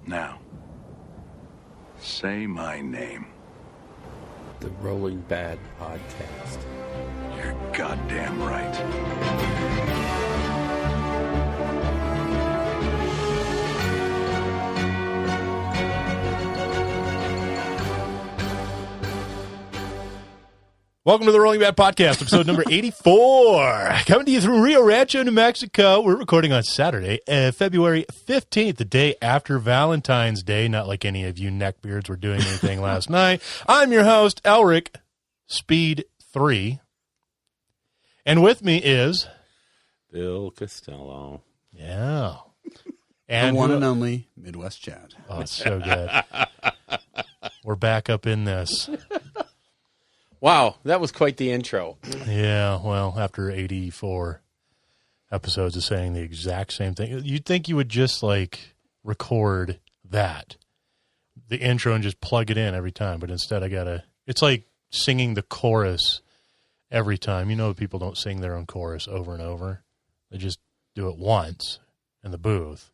Now, say my name. The Rolling Bad Podcast. You're goddamn right. Welcome to the Rolling Bad Podcast, episode number 84. Coming to you from Rio Rancho, New Mexico. We're recording on Saturday, February 15th, the day after Valentine's Day. Not like any of you neckbeards were doing anything last night. I'm your host, Elric, Speed 3. And with me is... Bill Costello. Yeah. And the one and only Midwest Chad. Oh, it's so good. We're back up in this. Wow, that was quite the intro. Yeah, well, after 84 episodes of saying the exact same thing, you'd think you would just, like, record that, the intro, and just plug it in every time. But instead, it's like singing the chorus every time. You know, people don't sing their own chorus over and over. They just do it once in the booth,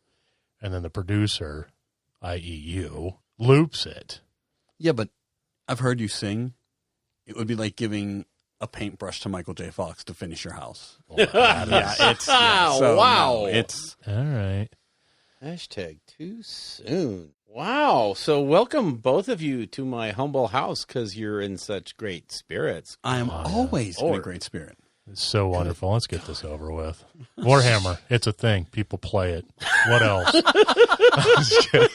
and then the producer, i.e. you, loops it. Yeah, but I've heard you sing. It would be like giving a paintbrush to Michael J. Fox to finish your house. Well, Wow. No, it's all right. Hashtag too soon. Wow. So welcome both of you to my humble house because you're in such great spirits. I am always in a great spirit. It's so wonderful. Let's get this over with. Warhammer. It's a thing. People play it. What else? I'm just kidding.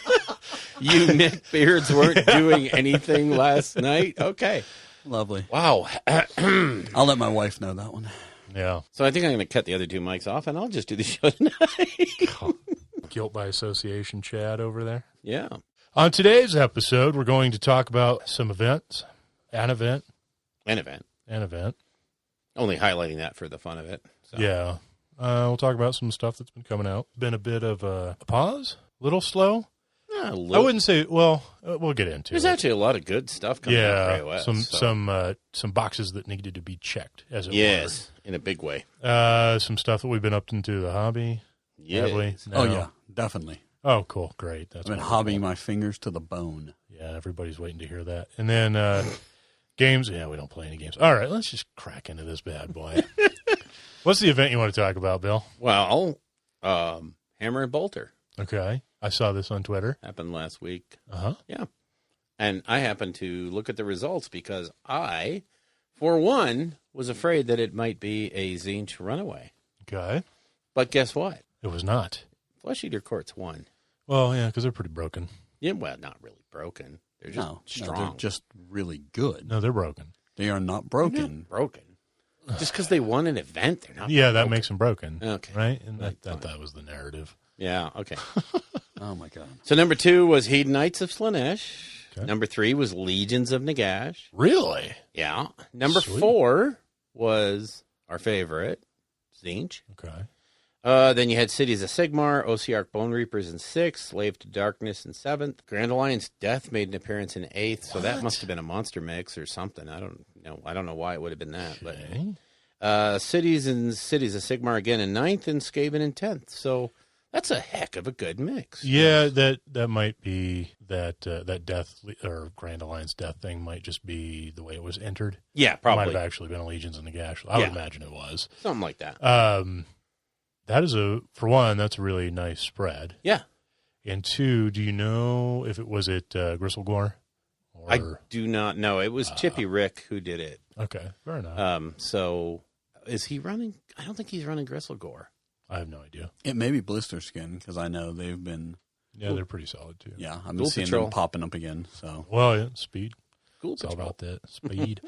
You neckbeards weren't doing anything last night? Okay. Lovely. Wow. I'll let my wife know that one. Yeah. So I think I'm going to cut the other two mics off, and I'll just do the show tonight. Guilt by association, Chad, over there. Yeah. On today's episode, we're going to talk about some events, an event. Only highlighting that for the fun of it. So. Yeah. We'll talk about some stuff that's been coming out. Been a bit of a pause, a little slow. Yeah, I wouldn't say. Well, we'll get into There's it. actually a lot of good stuff coming out of Ray West. Some boxes that needed to be checked, as it yes, in a big way. Some stuff that we've been up into the hobby. Yes. Heavily. Oh, No. yeah, definitely. Oh, cool. Great. That's I've been wonderful. hobbying my fingers to the bone. Yeah, everybody's waiting to hear that. And then games. Yeah, we don't play any games. All right, let's just crack into this bad boy. What's the event you want to talk about, Bill? Well, Hammer and Bolter Okay. I saw this on Twitter. happened last week. Uh-huh. Yeah. And I happened to look at the results because I, for one, was afraid that it might be a Zinch runaway. Okay. But guess what? It was not. Flesh Eater Courts won. Well, yeah, because they're pretty broken. Yeah, well, not really broken. They're just strong. they're just really good. No, they're broken. They are not They're broken. not broken. Just because they won an event, they're not Yeah, that broken. makes them broken. Okay. Right? And Right, that was the narrative. Yeah, okay. Oh, my God. So number 2 was Hedonites of Slaanesh. Okay. Number 3 was Legions of Nagash. Really? Yeah. Number Sweet. 4 was our favorite, Zinch. Okay. Then you had Cities of Sigmar, OCR Bone Reapers in 6th, Slave to Darkness in 7th. Grand Alliance Death made an appearance in 8th, so that must have been a monster mix or something. I don't know why it would have been that. Okay. But Cities of Sigmar again in 9th and Skaven in 10th. So that's a heck of a good mix. Yeah, that might be that death or Grand Alliance death thing might just be the way it was entered. Yeah, It probably. might have actually been a Legions and Nagash. I would imagine it was. Something like that. That is for one, that's a really nice spread. Yeah. And two, do you know if it was Gristlegore? Or... I do not know. It was Chippy Rick who did it. Okay, fair enough. So is he running? I don't think he's running Gristlegore. I have no idea. It may be Blister Skin, because I know they've been, Yeah, they're pretty solid too. yeah, I've been Ghoul seeing Patrol. them popping up again. So Well, yeah, speed. Cool. It's all about that speed.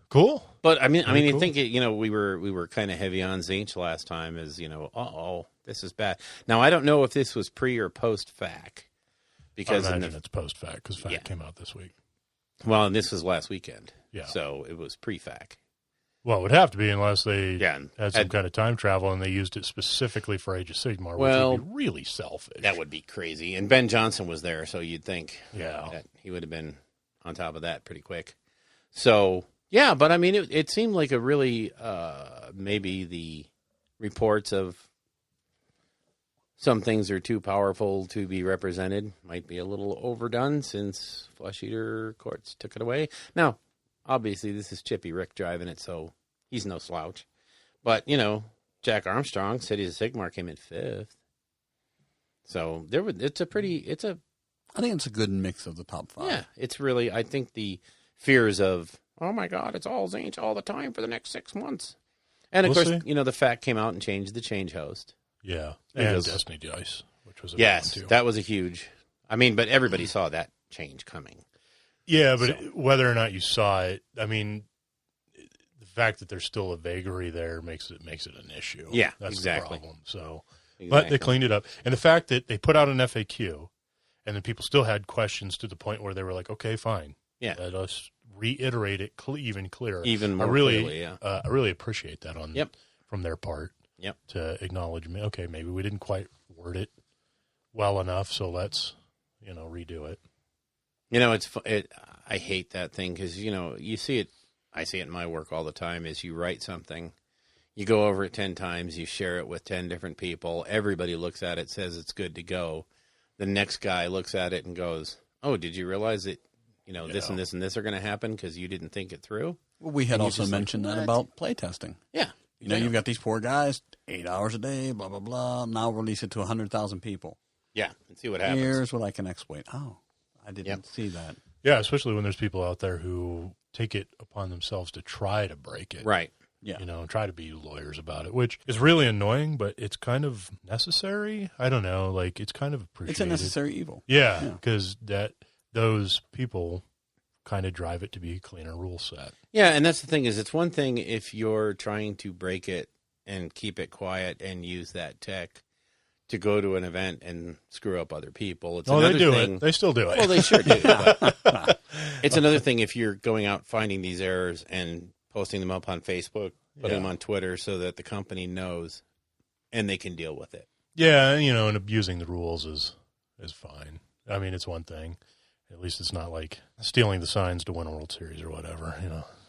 Cool. But I mean, Very you cool. think we were kind of heavy on Zinch last time. As this is bad. Now I don't know if this was pre or post FAC, because I imagine it's post fact because fact Yeah. came out this week. and this was last weekend. Yeah. So it was pre FAC. Well, it would have to be unless they Yeah, had some kind of time travel and they used it specifically for Age of Sigmar, Well, which would be really selfish. That would be crazy. And Ben Johnson was there, so you'd think Yeah. that he would have been on top of that pretty quick. So, yeah, but I mean, it seemed like a really, maybe the reports of some things are too powerful to be represented. Might be a little overdone since Flesh Eater Courts took it away. Now, obviously, this is Chippy Rick driving it, so he's no slouch. But, you know, Jack Armstrong, Cities of Sigmar, came in 5th. So I think it's a good mix of the top 5. Yeah, it's really, I think the fears of, oh my God, it's all Tzeentch all the time for the next 6 months. And of course, you know, the fact came out and changed the change host. Yeah, and Destiny Dice, which was a yes, big one too. That was a huge. I mean, but everybody saw that change coming. Yeah, but whether or not you saw it, I mean, the fact that there's still a vagary there makes it an issue. Yeah, that's exactly. the problem. So, but they cleaned it up, and the fact that they put out an FAQ, and then people still had questions to the point where they were like, "Okay, fine, let us reiterate it even clearer, even more clearly." Yeah, I really appreciate that from their part. Yep. To acknowledge me. Okay, maybe we didn't quite word it well enough, so let's, redo it. You know, I hate that thing because, you see it, I see it in my work all the time, is you write something, you go over it 10 times, you share it with 10 different people, everybody looks at it, says it's good to go. The next guy looks at it and goes, oh, did you realize that, this and this and this are going to happen because you didn't think it through? Well, we had also mentioned that about playtesting. Yeah. You've got these poor guys, 8 hours a day, blah, blah, blah. Now release it to 100,000 people. Yeah, and see what happens. Here's what I can exploit. Oh, I didn't see that. Yeah, especially when there's people out there who take it upon themselves to try to break it. Right. Yeah. Try to be lawyers about it, which is really annoying, but it's kind of necessary. I don't know. Like, it's kind of appreciated. It's a necessary evil. Yeah, because those people kind of drive it to be a cleaner rule set. Yeah, and that's the thing is it's one thing if you're trying to break it and keep it quiet and use that tech to go to an event and screw up other people. It's another they do thing, it. They still do it. Well, they sure do. But it's another thing if you're going out finding these errors and posting them up on Facebook, putting them on Twitter so that the company knows and they can deal with it. Yeah, and abusing the rules is fine. I mean, it's one thing. At least it's not like stealing the signs to win a World Series or whatever,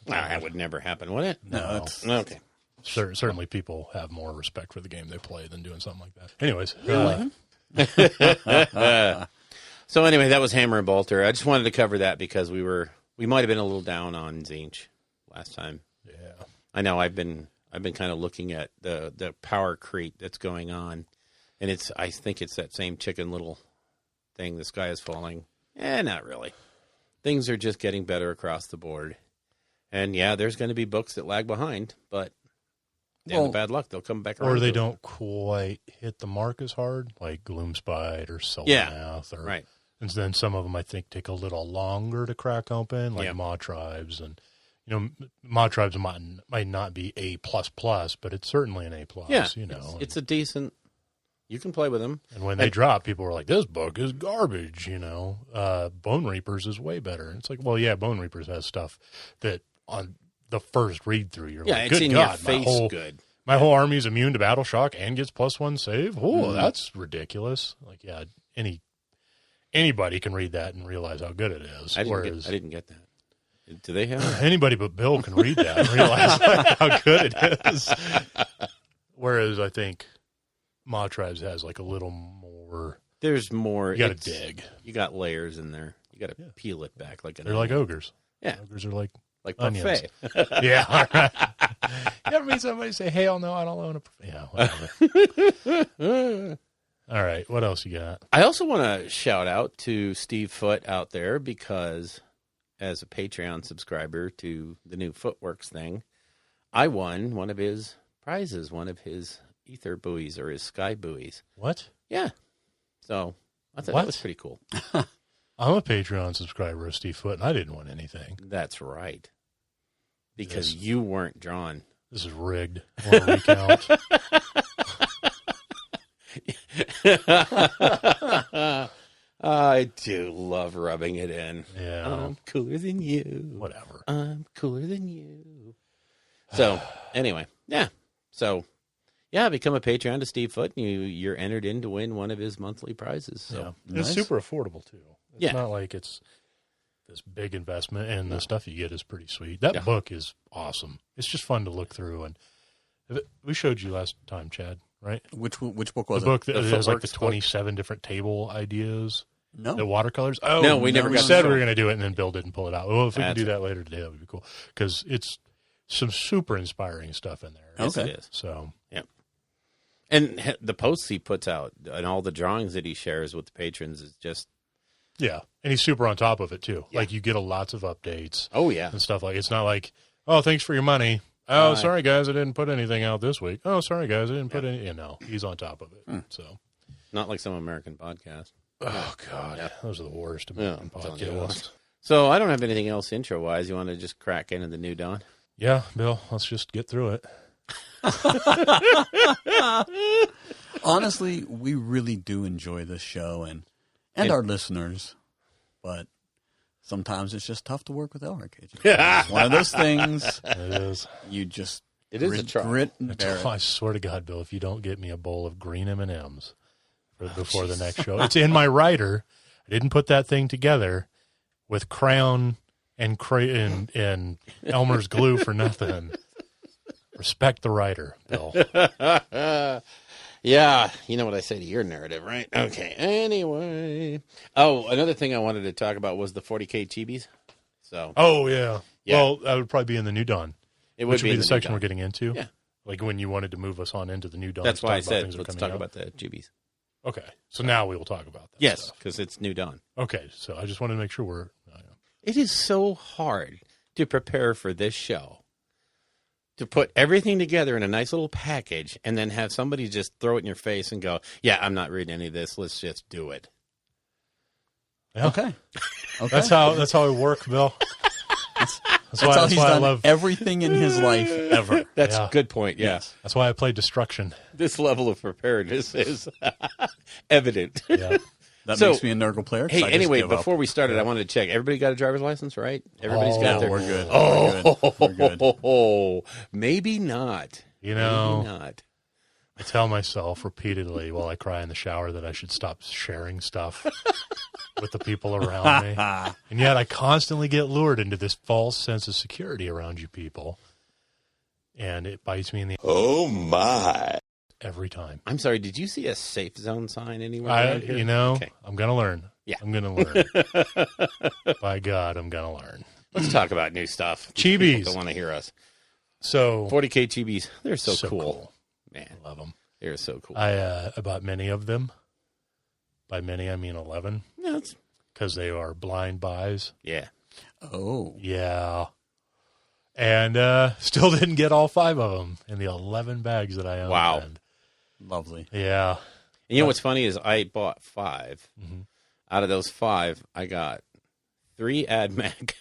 That would never happen, would it? No. Okay. Certainly people have more respect for the game they play than doing something like that. Anyways. So anyway, that was Hammer and Bolter. I just wanted to cover that because we might have been a little down on Tzeentch last time. Yeah. I know I've been kind of looking at the power creep that's going on, and I think it's that same Chicken Little thing. The sky is falling. Not really. Things are just getting better across the board. And yeah, there's going to be books that lag behind, but they have the bad luck. They'll come back around. Or they don't quite hit the mark as hard, like Gloomspite or Silvermouth. Right. And then some of them, I think, take a little longer to crack open, like Maw Tribes. And, Maw Tribes might not be A++, but it's certainly an A+. Yeah, it's a decent... You can play with them. And when they drop, people are like, this book is garbage, Bone Reapers is way better. And it's like, well, yeah, Bone Reapers has stuff that on the first read-through, you're like, it's good in God, your face good. My whole army's immune to battle shock and gets +1 save? Oh, that's ridiculous. Like, yeah, anybody can read that and realize how good it is. I didn't get that. Do they have anybody but Bill can read that and realize how good it is. Whereas I think Maw Tribes has like a little more. There's more. You got to dig. You got layers in there. You got to peel it back like they're like ogres. Yeah, ogres are like buffet. Yeah. All right. You ever meet somebody say, "Hell no, I don't own a." Whatever. All right. What else you got? I also want to shout out to Steve Foote out there because, as a Patreon subscriber to the new Footworks thing, I won one of his prizes, one of his ether buoys or his sky buoys. What? Yeah. So I thought that was pretty cool. I'm a Patreon subscriber of Steve Foote, and I didn't win anything. That's right. Because you weren't drawn. This is rigged. I want to recount. I do love rubbing it in. Yeah. I'm cooler than you. Whatever. I'm cooler than you. So, anyway, yeah. So, yeah, become a Patreon to Steve Foote, and you're entered in to win one of his monthly prizes. So It's super affordable, too. It's Yeah. not like it's this big investment, and the stuff you get is pretty sweet. That book is awesome. It's just fun to look through. And we showed you last time, Chad. right? Which book The was book that The has like the Footworks book? 27 different table ideas. No. The watercolors. Oh, No, we never we got said to we were show. going to do it, and then Bill didn't pull it out. Well, if we can That's do that later today, that would be cool because it's some super inspiring stuff in there. Yes, Okay. it is. So And the posts he puts out and all the drawings that he shares with the patrons is just, yeah, and he's super on top of it too. Yeah. Like you get lots of updates oh, yeah. and stuff like. It's not like, oh, thanks for your money. Oh, Bye. sorry guys, I didn't put anything out this week. Oh, sorry guys, I didn't put any. You know, he's on top of it. So, Not like some American podcast. oh god, those are the worst American I'm telling you what. podcasts. So I don't have anything else intro-wise. You want to just crack into the new dawn? Yeah, Bill, let's just get through it. Honestly, we really do enjoy this show and our listeners, but sometimes it's just tough to work with Elric. It's one of those things It is. you just It is a trial. grit and bear it. I swear to God, Bill, if you don't get me a bowl of green M&Ms before the next show, it's in my writer. I didn't put that thing together with crayon and Elmer's glue for nothing. Respect the writer, Bill. Yeah, you know what I say to your narrative, right? Okay, anyway. Oh, another thing I wanted to talk about was the 40K Chibis. So Oh, yeah. Yeah. Well, that would probably be in the New Dawn, it which would be in the New section Dawn. we're getting into. Yeah. Like when you wanted to move us on into the New Dawn. That's to why I talk about said things that are let's coming talk out. about the Chibis. Okay, so now we will talk about that Yes, stuff. because it's New Dawn. Okay, so I just wanted to make sure we're... It is so hard to prepare for this show, to put everything together in a nice little package and then have somebody just throw it in your face and go, yeah, I'm not reading any of this. Let's just do it. Yeah. Okay. That's how I work, Bill. That's That's how he's why I done love. everything in his life ever. That's Yeah. a good point. Yeah. Yes. That's why I play Destruction. This level of preparedness is evident. Yeah. That So- makes me a Nurgle player. 'cause I Hey, just anyway, give up. before we started, I wanted to check. Everybody got a driver's license, right? Everybody's got Oh, their. we're good. Oh, We're good. We're good. Maybe not. You know, Maybe not. I tell myself repeatedly while I cry in the shower that I should stop sharing stuff with the people around me. And yet I constantly get lured into this false sense of security around you people. And it bites me in the Oh my. every time. I'm sorry. Did you see a safe zone sign anywhere around here? Okay. I'm going to learn. Yeah. I'm going to learn. By God, I'm going to learn. Let's talk about new stuff. Chibis. People don't want to hear us. So 40K Chibis. They're so cool. Man, I love them. they're so cool. I bought many of them. By many, I mean 11. No, it's- Because they are blind buys. yeah. Oh. Yeah. And still didn't get all 5 of them in the 11 bags that I owned. Wow. Lovely. Yeah. And you know what's funny is I bought 5. Mhm. Out of those 5, I got 3 AdMac.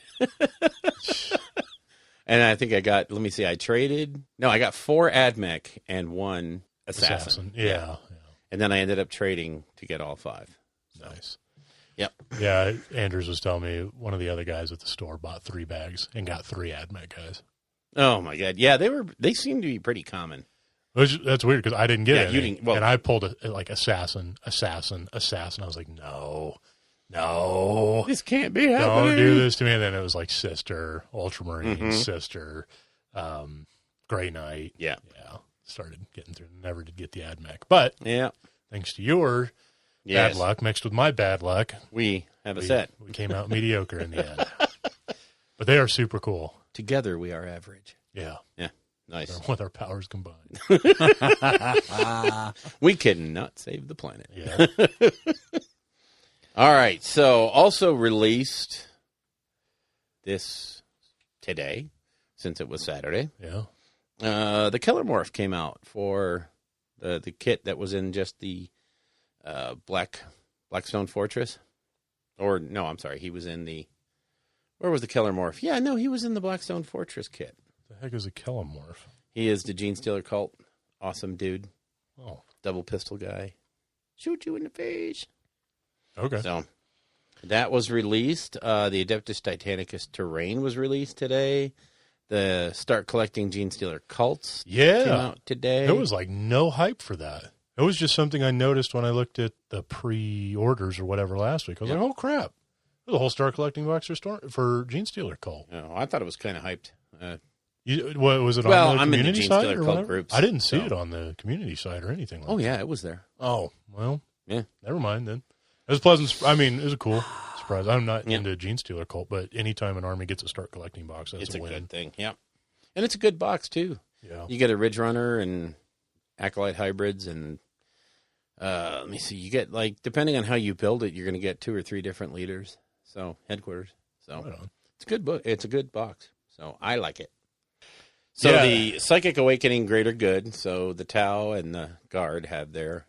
And I think I got, let me see, I got 4 AdMac and 1 Assassin. Yeah. And then I ended up trading to get all 5. Nice. Yep. Yeah. Andrews was telling me one of the other guys at the store bought 3 bags and got 3 AdMet guys. Oh my God. Yeah, they seem to be pretty common. That's weird because I didn't get it. you didn't- well- and I pulled like assassin. I was like, no. This can't be happening. Don't do this to me. And then it was like Sister, Ultramarine, Mhm. Sister, Grey Knight. Yeah. Yeah. Started getting through. Never did get the AdMac. But Yeah. thanks to your Yes. bad luck mixed with my bad luck, We have a set. we came out mediocre in the end. But they are super cool. Together we are average. Yeah. Yeah. Nice. With our powers combined. We cannot save the planet. Yeah. All right. So also released today, since it was Saturday, Yeah. the Killer Morph came out for the kit that was in just the Blackstone Fortress. Or no, I'm sorry, he was in the. Where was the Killer Morph? Yeah, no, he was in the Blackstone Fortress kit. The heck is a Killamorph? He is the Gene Stealer cult. Awesome dude. Oh, Double pistol guy. Shoot you in the face. okay. So that was released. The Adeptus Titanicus Terrain was released today. The Start Collecting Gene Stealer Cults came Yeah. out today. There was like no hype for that. It was just something I noticed when I looked at the pre-orders or whatever last week. I was like, oh, crap. There's a whole Star Collecting box for Gene Stealer Cult. Oh, I thought it was kind of hyped. What was it Well, on the I'm in the community Gene site Stealer or Cult whatever? groups, I didn't see so. it on the community site or anything like Oh that. yeah, it was there. Oh, well. Yeah. Never mind then. It was pleasant. I mean, it was a cool surprise. I'm not into Gene Stealer Cult, but anytime an army gets a start collecting box, that's It's a a win. good thing. Yeah. And it's a good box too. Yeah. You get a Ridge Runner and Acolyte hybrids, and let me see. You get depending on how you build it, you're going to get 2 or 3 different leaders. So headquarters. So Right on. it's a good book. It's a good box. So I like it. So the Psychic Awakening Greater Good. So the Tau and the Guard have their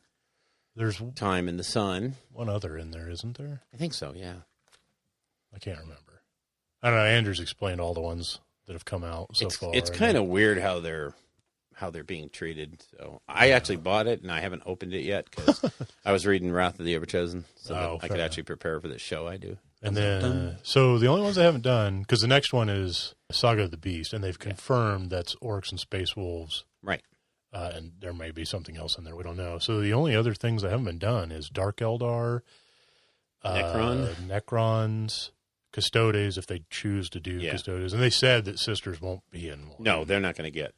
There's time in the sun. one other in there, isn't there? I think so. Yeah. I can't remember. I don't know. Andrew's explained all the ones that have come out so far. It's kind of weird how they're being treated. So I actually bought it and I haven't opened it yet because I was reading Wrath of the Everchosen, so that I could actually prepare for this show. I do. And then, so the only ones I haven't done, because the next one is Saga of the Beast, and they've confirmed that's Orcs and Space Wolves. Right. And there may be something else in there. We don't know. So the only other things that haven't been done is Dark Eldar, Necrons, Custodes, if they choose to do Custodes. And they said that Sisters won't be in one. No, they're not going to get.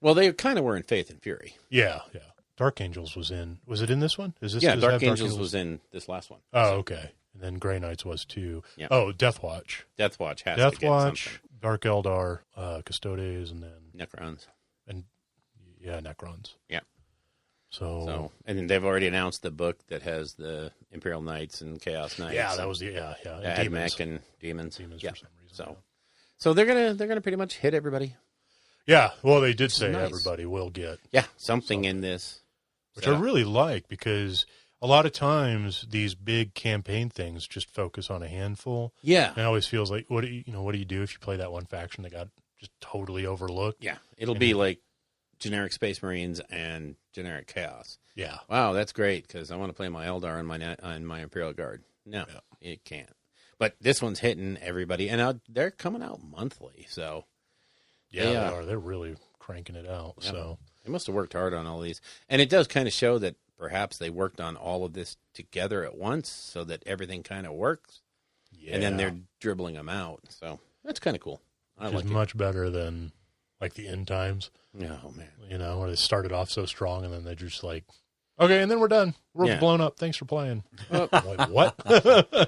Well, they kind of were in Faith and Fury. Yeah. Dark Angels was in. Was it in this one? Is this? Yeah, Dark Angels was in this last one. Oh, okay. And then Grey Knights was too. Yeah. Oh, Death Watch. Death Watch has to get something. Dark Eldar, Custodes, and then Necrons. And Necrons. Yeah. So and they've already announced the book that has the Imperial Knights and Chaos Knights. Yeah, that was the and demons. And demons. For some reason. So they're gonna pretty much hit everybody. Yeah, well, they did say nice. everybody will get something in this, which I really like because a lot of times these big campaign things just focus on a handful. Yeah, and it always feels like what do you do if you play that one faction that got just totally overlooked? Yeah, it'll be like generic Space Marines and generic Chaos. Yeah, wow, that's great because I want to play my Eldar and my Imperial Guard. No, it can't. But this one's hitting everybody, and they're coming out monthly, so. Yeah, they are. They're really cranking it out. Yep. So they must have worked hard on all these. And it does kind of show that perhaps they worked on all of this together at once so that everything kind of works. Yeah. And then they're dribbling them out. So that's kind of cool. I like it. Much better than like the end times. Oh, man. You know, where they started off so strong and then they're just like, okay, and then we're done. World's blown up. Thanks for playing. Like, what?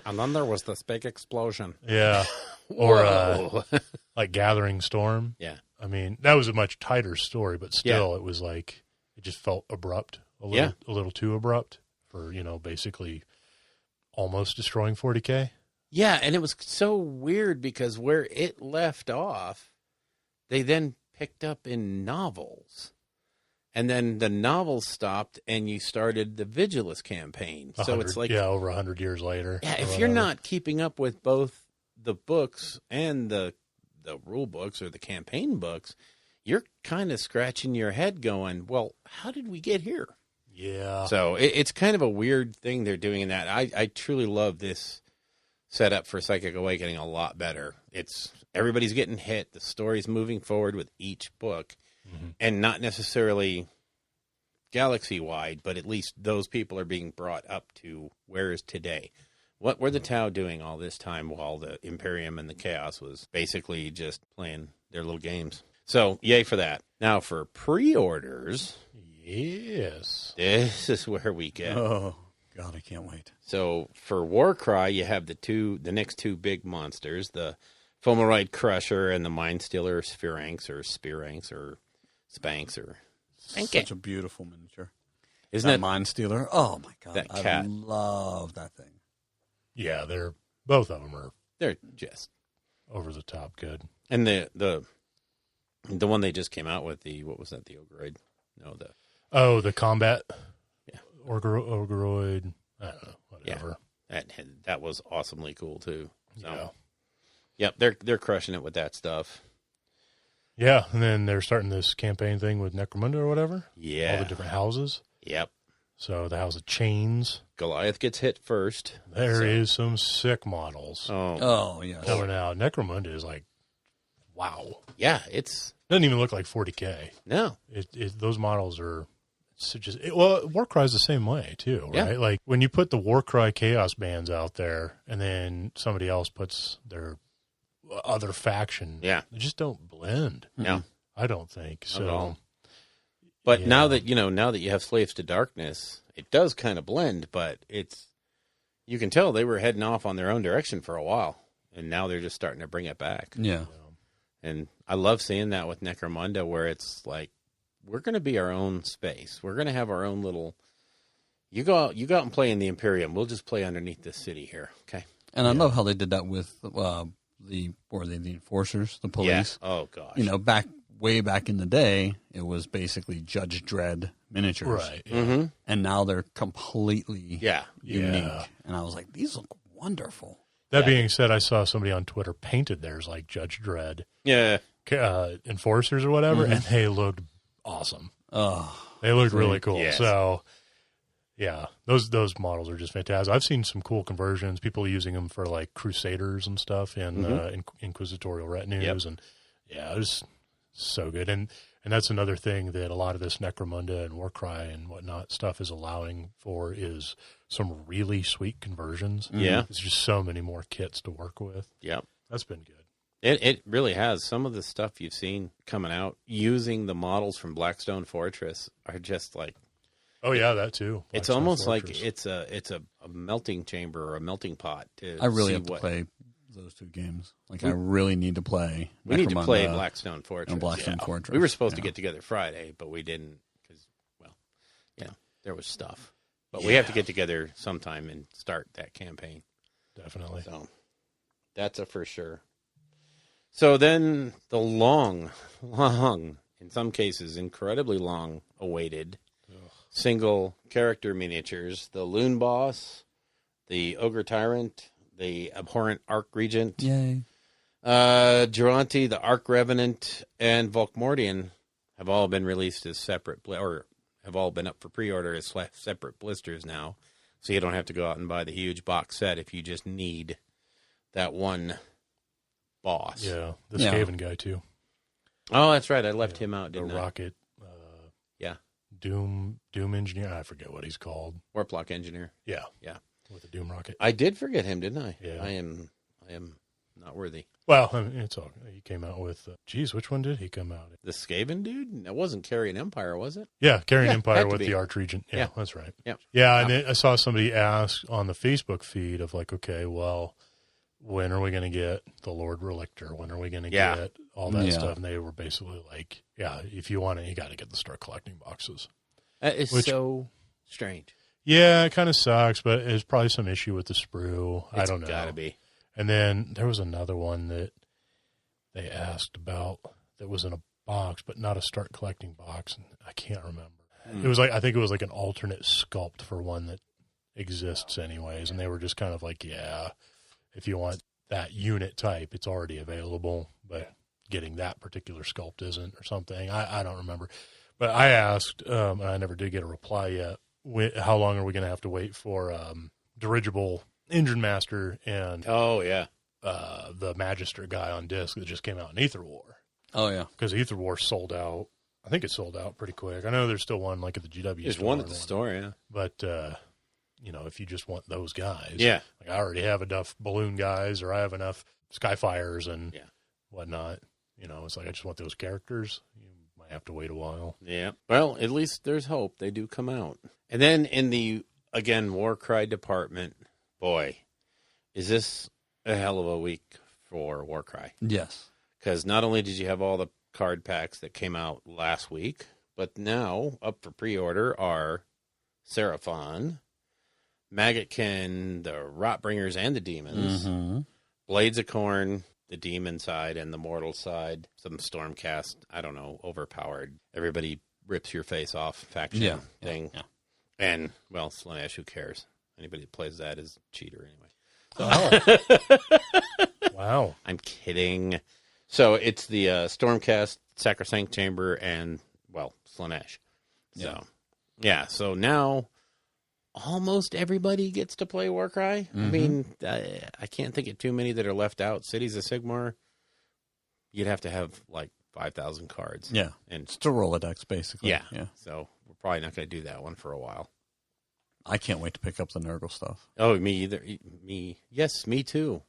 And then there was this big explosion. Yeah. Or like Gathering Storm. Yeah. I mean, that was a much tighter story, but still it was like, it just felt abrupt, a little too abrupt for, basically almost destroying 40K. Yeah, and it was so weird because where it left off, they then picked up in novels. And then the novels stopped, and you started the Vigilus campaign. So it's like... Yeah, over 100 years later. Yeah, if you're not keeping up with both the books and the rule books or the campaign books, you're kind of scratching your head going, well, how did we get here? Yeah. So it's kind of a weird thing they're doing in that. I truly love this setup for Psychic Awakening a lot better. Everybody's getting hit. The story's moving forward with each book. Mm-hmm. And not necessarily galaxy-wide, but at least those people are being brought up to where is today. What were the Tau doing all this time while the Imperium and the Chaos was basically just playing their little games? So, yay for that. Now, for pre-orders... Yes. This is where we get... Oh, God, I can't wait. So, for Warcry, you have the next two big monsters, the Fomorite Crusher and the Mind Stealer Spheranx or Spearanx or Spanx or... Such a beautiful miniature. Isn't it? Mind Stealer. Oh, my God. That cat. I love that thing. Yeah, both of them are... They're just... over the top good. And the one they just came out with, what was that, the Ogreoid? No, the combat? Yeah. Ogreoid. I don't know, whatever. Yeah. That was awesomely cool, too. So, yeah. Yep, they're crushing it with that stuff. Yeah, and then they're starting this campaign thing with Necromunda or whatever. Yeah. All the different houses. Yep. So the House of Chains. Goliath gets hit first. There is some sick models. Oh yeah. Coming out. Necromunda is like, wow. Yeah, it's... Doesn't even look like 40K. No. Those models are... Warcry's the same way, too, right? Yeah. Like, when you put the Warcry Chaos bands out there, and then somebody else puts their other faction. Yeah. They just don't blend. Yeah. I don't think Not at all. so. But Yeah. now that you have Slaves to Darkness, it does kind of blend, but you can tell they were heading off on their own direction for a while, and now they're just starting to bring it back. Yeah. And I love seeing that with Necromunda, where it's like, we're going to be our own space. We're going to have our own little. You go out and play in the Imperium. We'll just play underneath this city here, okay? And I love how they did that with the enforcers, the police. Yeah. Oh gosh. You know, way back in the day, it was basically Judge Dredd miniatures. Right. Yeah. Mm-hmm. And now they're completely unique. Yeah. And I was like, these look wonderful. That being said, I saw somebody on Twitter painted theirs like Judge Dredd Yeah. enforcers or whatever, and they looked awesome. Oh, They looked really cool. Yes. So, yeah, those models are just fantastic. I've seen some cool conversions. People using them for like Crusaders and stuff in inquisitorial retinues, and it was so good. And that's another thing that a lot of this Necromunda and Warcry and whatnot stuff is allowing for is some really sweet conversions. Yeah. There's just so many more kits to work with. Yep. That's been good. It really has. Some of the stuff you've seen coming out using the models from Blackstone Fortress are just like, Oh yeah, that too. it's Blackstone almost Fortress. like it's a melting chamber or a melting pot. I really see have to what, play those two games. Like, I really need to play. We need to play Necromunda Blackstone Fortress. and Blackstone Fortress. We were supposed to get together Friday, but we didn't because, well, there was stuff. But we have to get together sometime and start that campaign. Definitely. So that's a for sure. So then the long, in some cases, incredibly long awaited single character miniatures, the Loon Boss, the Ogre Tyrant, the Abhorrent Arc Regent, Yay. Durante, the Arc Revenant, and Volkmordian have all been released as separate, or have all been up for pre-order as separate blisters now. So you don't have to go out and buy the huge box set if you just need that one boss. Yeah, the Skaven guy too. Oh, that's right. I left him out, The didn't I? Rocket Yeah. Doom engineer. I forget what he's called. Warplock Engineer. Yeah, Yeah. with the Doom rocket. I did forget him, didn't I? Yeah. I am not worthy. Well, I mean, it's all. He came out with. Which one did he come out? The Skaven dude? That wasn't Carrion Empire, was it? Yeah, Carrying Yeah, Empire had to with be. the Archregent. Yeah, Yeah. that's right. Yep. Yeah, and then I saw somebody ask on the Facebook feed of like, okay, well, when are we going to get the Lord Relictor? When are we going to get all that stuff? And they were basically like, yeah, if you want it, you got to get the Start Collecting boxes. That is so strange. Yeah, it kind of sucks, but there's probably some issue with the sprue. I don't know. It's got to be. And then there was another one that they asked about that was in a box, but not a Start Collecting box. And I can't remember. It was like, I think it was like an alternate sculpt for one that exists anyways. And they were just kind of like, yeah, if you want that unit type, it's already available, but getting that particular sculpt isn't or something. I don't remember. But I asked, and I never did get a reply yet, how long are we going to have to wait for Dirigible Engine Master and Oh, yeah. the Magister guy on disc that just came out in Aether War? Oh, yeah. Because Aether War sold out. I think it sold out pretty quick. I know there's still one like at the GW There's store. one at the store, yeah. But, if you just want those guys. Yeah. Like I already have enough balloon guys or I have enough Skyfires and whatnot. It's like I just want those characters. You might have to wait a while. Yeah. Well, at least there's hope. They do come out. And then in the, again, Warcry department, boy, is this a hell of a week for Warcry. Yes. Because not only did you have all the card packs that came out last week, but now up for pre-order are Seraphon, Maggotkin, the Rotbringers and the Demons, Blades of Corn, the Demon side and the Mortal side, some Stormcast, I don't know, overpowered. Everybody rips your face off faction thing. Yeah. And, well, Slanesh, who cares? Anybody that plays that is a cheater anyway. Wow. I'm kidding. So it's the Stormcast, Sacrosanct Chamber, and, well, Slanesh. So, so now almost everybody gets to play Warcry. I mean, I can't think of too many that are left out. Cities of Sigmar, you'd have to have like 5,000 cards. Yeah. And It's a Rolodex, basically. yeah. Yeah. So we're probably not going to do that one for a while. I can't wait to pick up the Nurgle stuff. Oh, me either. Yes, me too.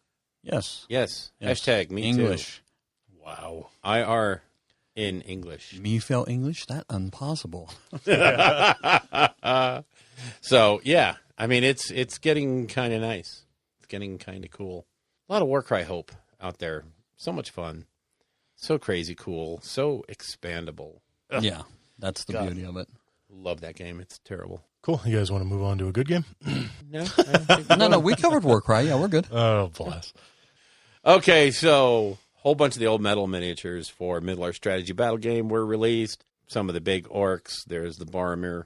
Yes. Yes. Yes. Hashtag me English. Wow. too. IR in English. Me fail English? That impossible. So, yeah. I mean, it's getting kind of nice. It's getting kind of cool. A lot of Warcry hope out there. So much fun. So crazy cool. So expandable. Yeah, that's the God. beauty of it. Love that game. It's terrible. Cool. You guys want to move on to a good game? No? I don't think No, we covered Warcry. Yeah, we're good. Oh, bless. Okay, so a whole bunch of the old metal miniatures for Middle-earth Strategy Battle Game were released. Some of the big orcs. There's the Boromir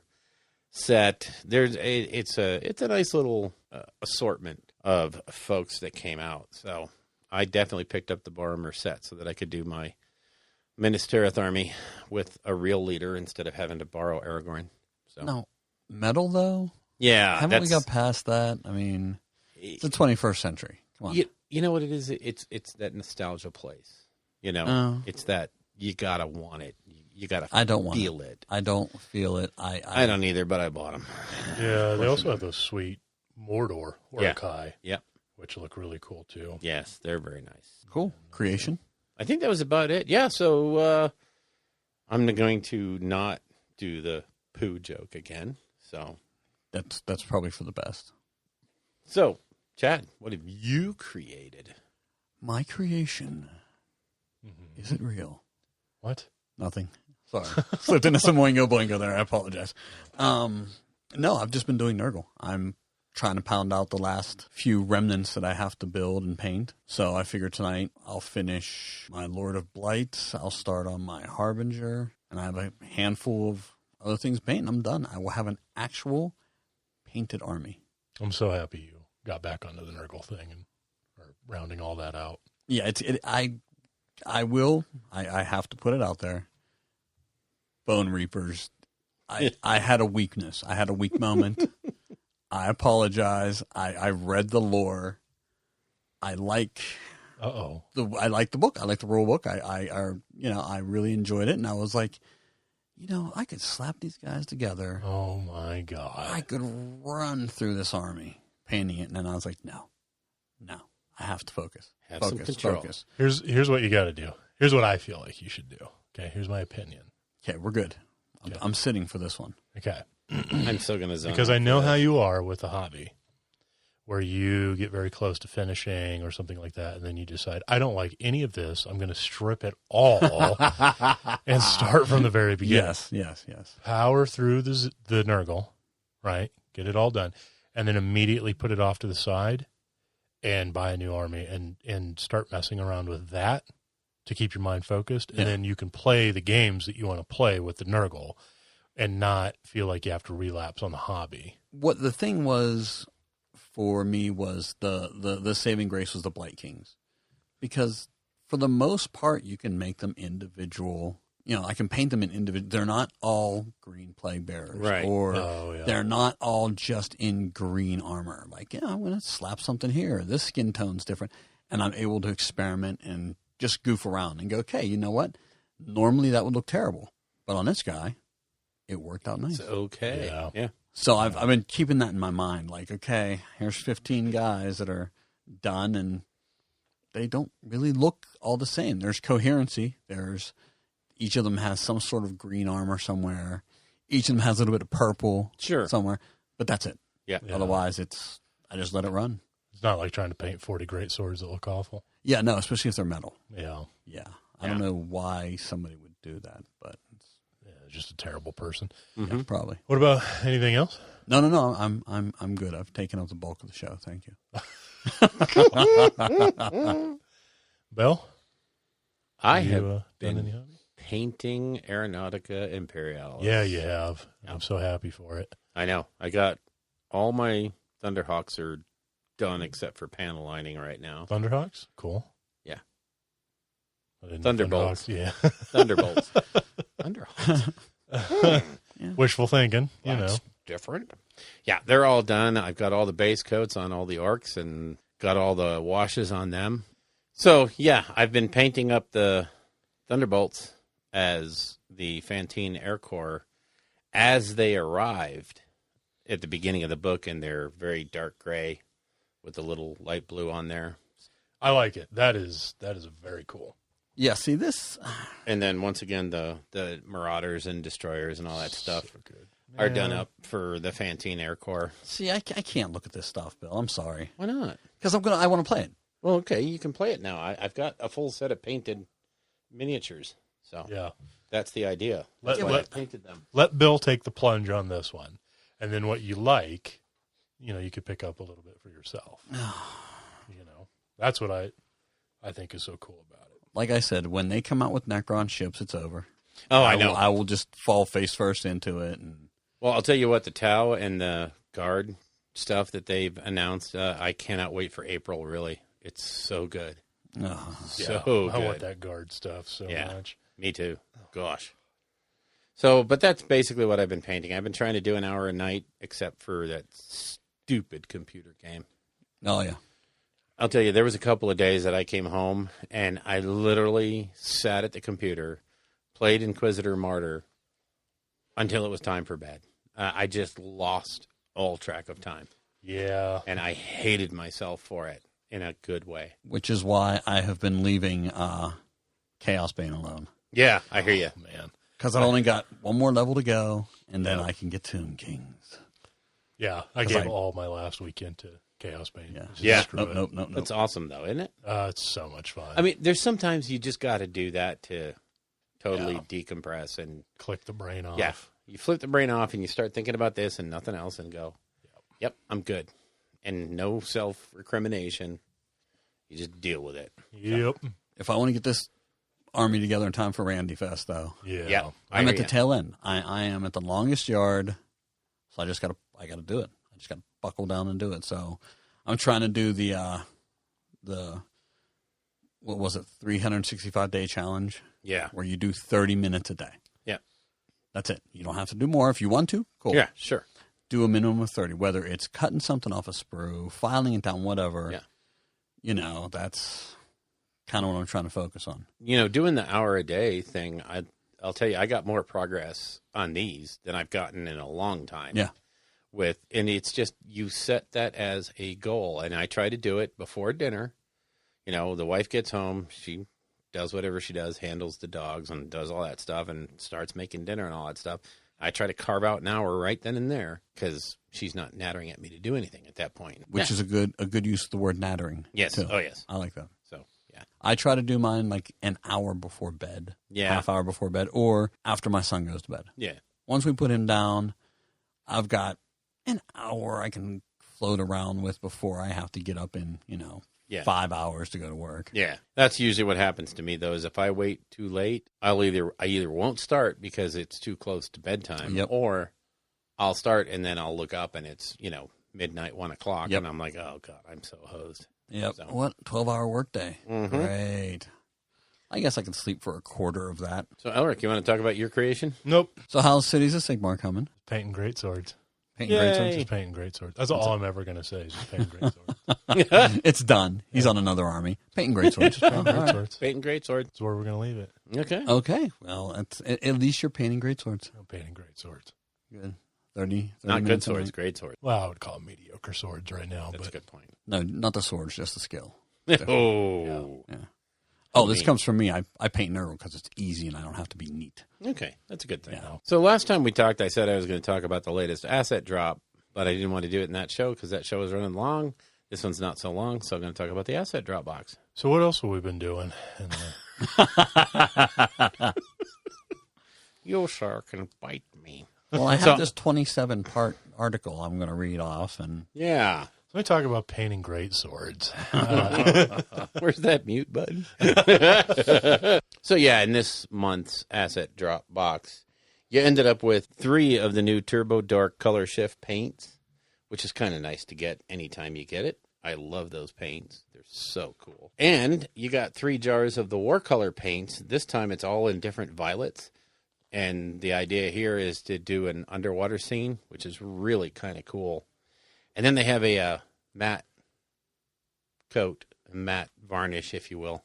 set. It's a nice little assortment of folks that came out. So I definitely picked up the Boromir set so that I could do my Minas Tirith army with a real leader instead of having to borrow Aragorn. So No, metal though. yeah, Haven't we got past that? I mean, it's the 21st century. Come on. You know what it is? It's that nostalgia place. You know, Oh. it's that you gotta want it. You gotta. I don't want feel it. I don't feel it. I don't either, but I bought them. Yeah, they also have those sweet Mordor Uruk-hai, Yep. which look really cool too. Yes, they're very nice. Cool creation. I think that was about it. Yeah. So I'm going to not do the poo joke again. That's probably for the best. So, Chad, what have you created? My creation. Mm-hmm. Is it real? What? Nothing. Sorry. Slipped into some Oingo Boingo there. I apologize. No, I've just been doing Nurgle. I'm trying to pound out the last few remnants that I have to build and paint. So I figure tonight I'll finish my Lord of Blight. I'll start on my Harbinger. And I have a handful of other things to paint. And I'm done. I will have an actual painted army. I'm so happy you got back onto the Nurgle thing and are rounding all that out. Yeah, I will. I have to put it out there. Bone Reapers. I had a weakness. I had a weak moment. I apologize. I read the lore. I like the book. I like the rule book. I really enjoyed it, and I was like, I could slap these guys together. Oh my God. I could run through this army painting it, and then I was like, no, I have to focus. Have some control. Focus. Here's what you got to do. Here's what I feel like you should do. Okay, here's my opinion. Okay, we're good. I'm sitting for this one. Okay. I'm still going to zone Because out I know for how this. you are with the hobby, where you get very close to finishing or something like that, and then you decide, I don't like any of this. I'm going to strip it all and start from the very beginning. Yes. Power through the Nurgle, right? Get it all done, and then immediately put it off to the side and buy a new army and start messing around with that to keep your mind focused. And then you can play the games that you want to play with the Nurgle and not feel like you have to relapse on the hobby. What the thing was for me was the saving grace was the Blight Kings, because for the most part you can make them individual. I can paint them in individual. They're not all green plague bearers, Right. Or Oh, yeah. they're not all just in green armor. Like, I'm going to slap something here. This skin tone's different, and I'm able to experiment and just goof around and go, okay, you know what? Normally that would look terrible, but on this guy, it worked out nice. It's okay. Yeah. So I've been keeping that in my mind. Like, okay, here's 15 guys that are done, and they don't really look all the same. There's coherency. Each of them has some sort of green armor somewhere. Each of them has a little bit of purple somewhere. But that's it. Yeah. Otherwise, I just let it run. It's not like trying to paint 40 great swords that look awful. Yeah, no, especially if they're metal. Yeah. Yeah. I don't know why somebody would do that, but Just a terrible person. yeah, probably. What about anything else? No. I'm good. I've taken up the bulk of the show. Thank you. Bell? I You, have done been any hobby? painting Aeronautica Imperialis. Yeah, you have. I'm so happy for it. I know. I got all my Thunderhawks are done except for panel lining right now. Thunderhawks? Cool. Yeah. Thunderbolts. Thunderbolts. Yeah. Thunderbolts. Thunderhawks. Wishful thinking, That's different. Yeah, they're all done. I've got all the base coats on all the orcs and got all the washes on them. So, yeah, I've been painting up the Thunderbolts as the Fantine Air Corps as they arrived at the beginning of the book, and they're very dark gray with a little light blue on there. I like it. That is very cool. Yeah, see this. And then once again, the Marauders and Destroyers and all that stuff So good. are Yeah. done up for the Fantine Air Corps. See, I can't look at this stuff, Bill. I'm sorry, Why not? because I want to play it. Well, okay, you can play it now. I've got a full set of painted miniatures, so Yeah. that's the idea. Let- That's why I let- painted them. Let Bill take the plunge on this one, and then what you like, you could pick up a little bit for yourself. That's what I think is so cool about it. Like I said, when they come out with Necron ships, it's over. Oh, I know. I will just fall face first into it. And Well, I'll tell you what, the Tau and the Guard stuff that they've announced, I cannot wait for April, really. It's so good. So good. I want that guard stuff so Yeah. much. Me too. Gosh. So, but that's basically what I've been painting. I've been trying to do an hour a night, except for that stupid computer game. oh yeah, I'll tell you, there was a couple of days that I came home and I literally sat at the computer, played Inquisitor Martyr until it was time for bed. I just lost all track of time, Yeah. and I hated myself for it in a good way. which is why I have been leaving Chaos Bane alone, Yeah, I hear you. Man. because I've only got one more level to go, and then I can get Tomb Kings. Yeah. I 'Cause gave I- all my last weekend to Chaos Bane. Yeah, Just Yeah. screw Nope, it. nope. That's awesome, though, isn't it? It's so much fun. I mean, there's sometimes you just got to do that to totally Yeah. decompress and click the brain off. yeah, you flip the brain off and you start thinking about this and nothing else and go, yep, I'm good. And no self-recrimination. You just deal with it. Yep. If I want to get this army together in time for Randy Fest, though, Yeah. Yeah. I'm I at the hear ya. tail end. I am at the longest yard, so I gotta do it. I just gotta buckle down and do it. So I'm trying to do the what was it, 365-day challenge, Yeah. where you do 30 minutes a day. Yeah. That's it. You don't have to do more if you want to. Cool. Yeah, sure. Do a minimum of 30, whether it's cutting something off a sprue, filing it down, whatever. Yeah. That's kind of what I'm trying to focus on. Doing the hour a day thing, I'll tell you, I got more progress on these than I've gotten in a long time. Yeah. And it's just, you set that as a goal. And I try to do it before dinner. The wife gets home, she does whatever she does, handles the dogs and does all that stuff and starts making dinner and all that stuff. I try to carve out an hour right then and there because she's not nattering at me to do anything at that point. Which is a good use of the word nattering. Yes. too. Oh, yes. I like that. So, yeah. I try to do mine like an hour before bed. Yeah. Half hour before bed or after my son goes to bed. Yeah. Once we put him down, I've got an hour I can float around with before I have to get up in, Yeah. 5 hours to go to work. Yeah, that's usually what happens to me. Though, is if I wait too late, I either won't start because it's too close to bedtime, Yep. or I'll start and then I'll look up and it's midnight, 1 o'clock, Yep. and I'm like, oh god, I'm so hosed. Yep. So- What? 12-hour workday. Mhm. Great. I guess I can sleep for a quarter of that. So, Elric, you want to talk about your creation? Nope. So how's Cities of Sigmar coming? Painting great swords. Painting great swords? Just painting great swords. That's all I'm ever going to say is just painting great swords. It's done. He's on another army. Painting great swords. Painting All great right. swords. Painting great sword. That's where we're going to leave it. Okay. Okay. Well, at least you're painting great swords. I'm painting great swords. Good. 30 Not good minutes a swords, night. great swords. Well, I would call them mediocre swords right now. That's a but good point. No, not the swords, just the skill. Oh, Yeah. Oh, this mean. comes from me. I paint neuro because it's easy and I don't have to be neat. okay, that's a good thing. Yeah. So last time we talked, I said I was going to talk about the latest asset drop, but I didn't want to do it in that show because that show was running long. This one's not so long, so I'm going to talk about the asset drop box. So what else have we been doing? In the... You, sir, can bite me. Well, I have So- this 27-part article I'm going to read off, and Yeah. So let me talk about painting great swords. Where's that mute button? So, yeah, in this month's asset drop box, you ended up with 3 of the new Turbo Dark Color Shift paints, which is kind of nice to get anytime you get it. I love those paints. They're so cool. And you got 3 jars of the War Color paints. This time it's all in different violets. And the idea here is to do an underwater scene, which is really kind of cool. And then they have a matte coat, a matte varnish, if you will.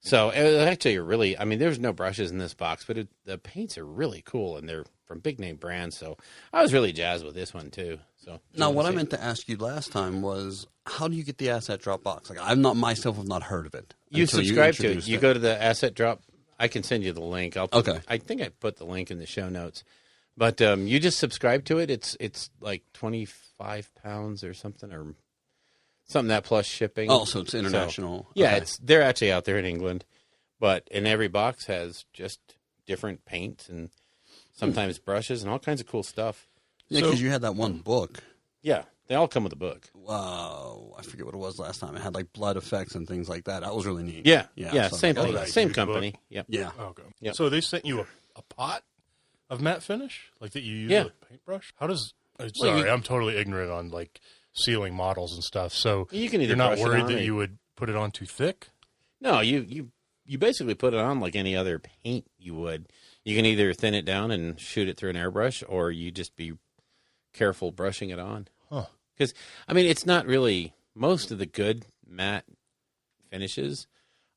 So actually, there's no brushes in this box, but the paints are really cool, and they're from big name brands. So I was really jazzed with this one too. So now what I meant to ask you last time was, how do you get the asset drop box? Like, I'm not myself have not heard of it. You until subscribe to it. introduced You go to the asset drop. I can send you the link. Okay. I think I put the link in the show notes. But you just subscribe to it. It's like 25 pounds or something, or something that plus shipping. Oh, so it's international. So, yeah, Okay. they're actually out there in England. But in every box has just different paints and sometimes brushes and all kinds of cool stuff. Yeah, because you had that one book. Yeah, they all come with a book. Wow, I forget what it was last time. It had like blood effects and things like that. That was really neat. Yeah, so same I was thing, like, that same huge company. book? Yep. Yeah. Okay. Yep. So they sent you a pot of matte finish, like that you use Yeah. with a paintbrush? How does... Well, Sorry, I'm totally ignorant on, like, sealing models and stuff. So You can either you're not brush it worried on that or- you would put it on too thick? No, you basically put it on like any other paint you would. You can either thin it down and shoot it through an airbrush, or you just be careful brushing it on. Huh. Because, I mean, it's not really, most of the good matte finishes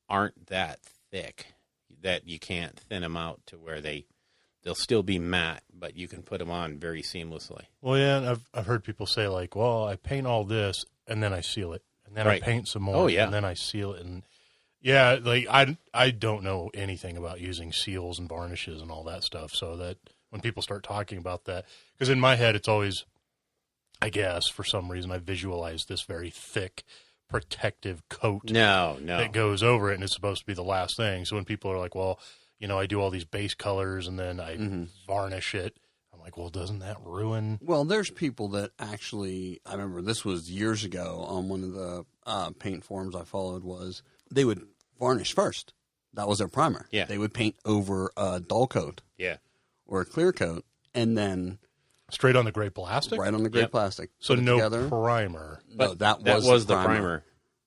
aren't that thick that you can't thin them out to where they'll still be matte, but you can put them on very seamlessly. Well, yeah, and I've heard people say, like, well, I paint all this, and then I seal it. And then Right. I paint some more, Oh, yeah. and then I seal it. And, yeah, like, I don't know anything about using seals and varnishes and all that stuff. So that when people start talking about that, because in my head it's always, I guess, for some reason, I visualize this very thick, protective coat No. that goes over it, and it's supposed to be the last thing. So when people are like, well, you know, I do all these base colors, and then I varnish it, I'm like, well, doesn't that ruin? Well, there's people that actually, I remember this was years ago on one of the paint forums I followed, was they would varnish first. That was their primer. Yeah. They would paint over a dull coat Yeah. or a clear coat, and then Straight on the gray plastic? right on the gray Yep. put So it no together. primer. No, that That was, was the primer.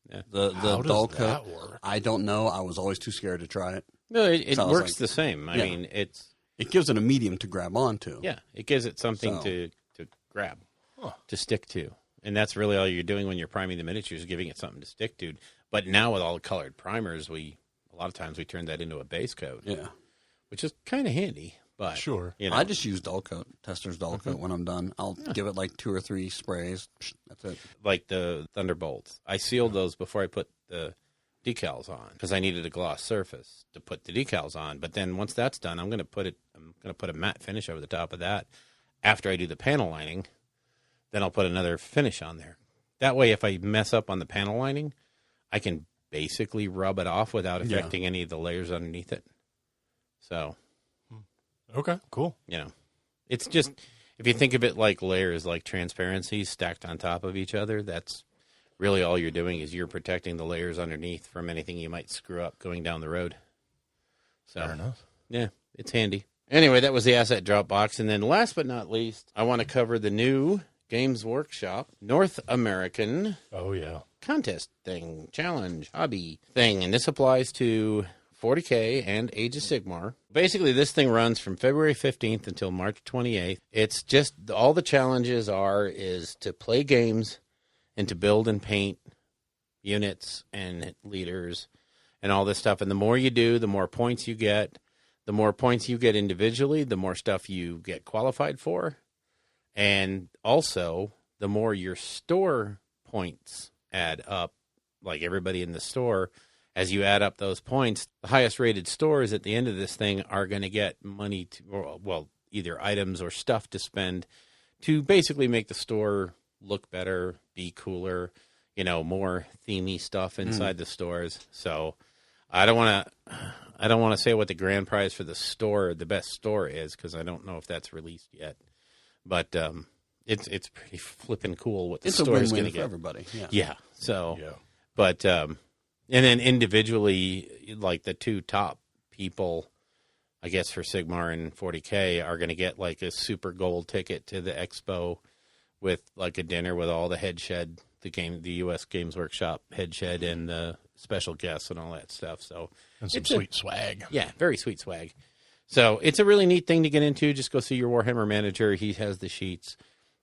The How does dull that coat. work? I don't know. I was always too scared to try it. No, it So I was works like- the same. I Yeah. mean, It gives it a medium to grab onto. yeah, it gives it something So- to grab, Huh. to stick to. And that's really all you're doing when you're priming the miniatures, giving it something to stick to. But now with all the colored primers, a lot of times we turn that into a base coat, Yeah. which is kind of handy. But Sure. you know, I just use dull coat, Tester's dull coat when I'm done. I'll give it like 2 or 3 sprays. That's it. like the Thunderbolts. I sealed those before I put the decals on because I needed a gloss surface to put the decals on. But then once that's done, I'm going to put a matte finish over the top of that. After I do the panel lining, then I'll put another finish on there. That way, if I mess up on the panel lining, I can basically rub it off without affecting any of the layers underneath it. So, Okay, cool. you know, it's just, if you think of it like layers, like transparencies stacked on top of each other, that's really all you're doing is you're protecting the layers underneath from anything you might screw up going down the road. So, Fair enough. yeah, it's handy. Anyway, that was the asset drop box. And then last but not least, I want to cover the new Games Workshop North American Oh, yeah. contest thing, challenge, hobby thing. And this applies to 40K and Age of Sigmar. Basically, this thing runs from February 15th until March 28th. It's just, all the challenges is to play games and to build and paint units and leaders and all this stuff. And the more you do, the more points you get. The more points you get individually, the more stuff you get qualified for. And also, the more your store points add up, like everybody in the store, as you add up those points, the highest rated stores at the end of this thing are going to get money to, either items or stuff to spend to basically make the store look better, be cooler, more themey stuff inside the stores. So I don't want to say what the grand prize for the best store is, because I don't know if that's released yet. But it's pretty flipping cool what the It's a store is going win-win to for get. everybody. Yeah. Yeah. So, Yeah. but and then individually, like the two top people, I guess for Sigmar and 40K, are going to get like a super gold ticket to the expo with like a dinner with all the head shed, the U.S. Games Workshop head shed, and the special guests and all that stuff. So And some it's sweet swag. yeah, very sweet swag. So it's a really neat thing to get into. Just go see your Warhammer manager. He has the sheets.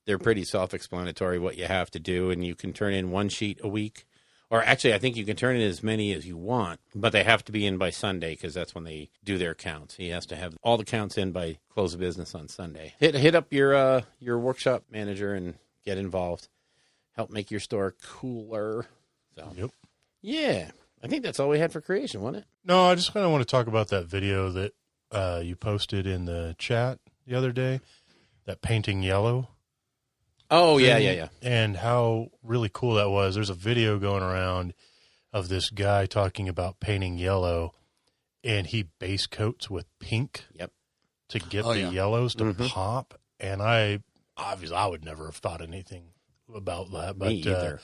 They're pretty self-explanatory what you have to do, and you can turn in one sheet a week. Or actually, I think you can turn in as many as you want, but they have to be in by Sunday because that's when they do their counts. He has to have all the counts in by close of business on Sunday. Hit up your workshop manager and get involved. help make your store cooler. So, Yep. yeah, I think that's all we had for creation, wasn't it? No, I just kind of want to talk about that video that you posted in the chat the other day, that painting yellow. Oh, thing, yeah. And how really cool that was. There's a video going around of this guy talking about painting yellow, and he base coats with pink to get yellows to pop. And I would never have thought anything about that, but Me either.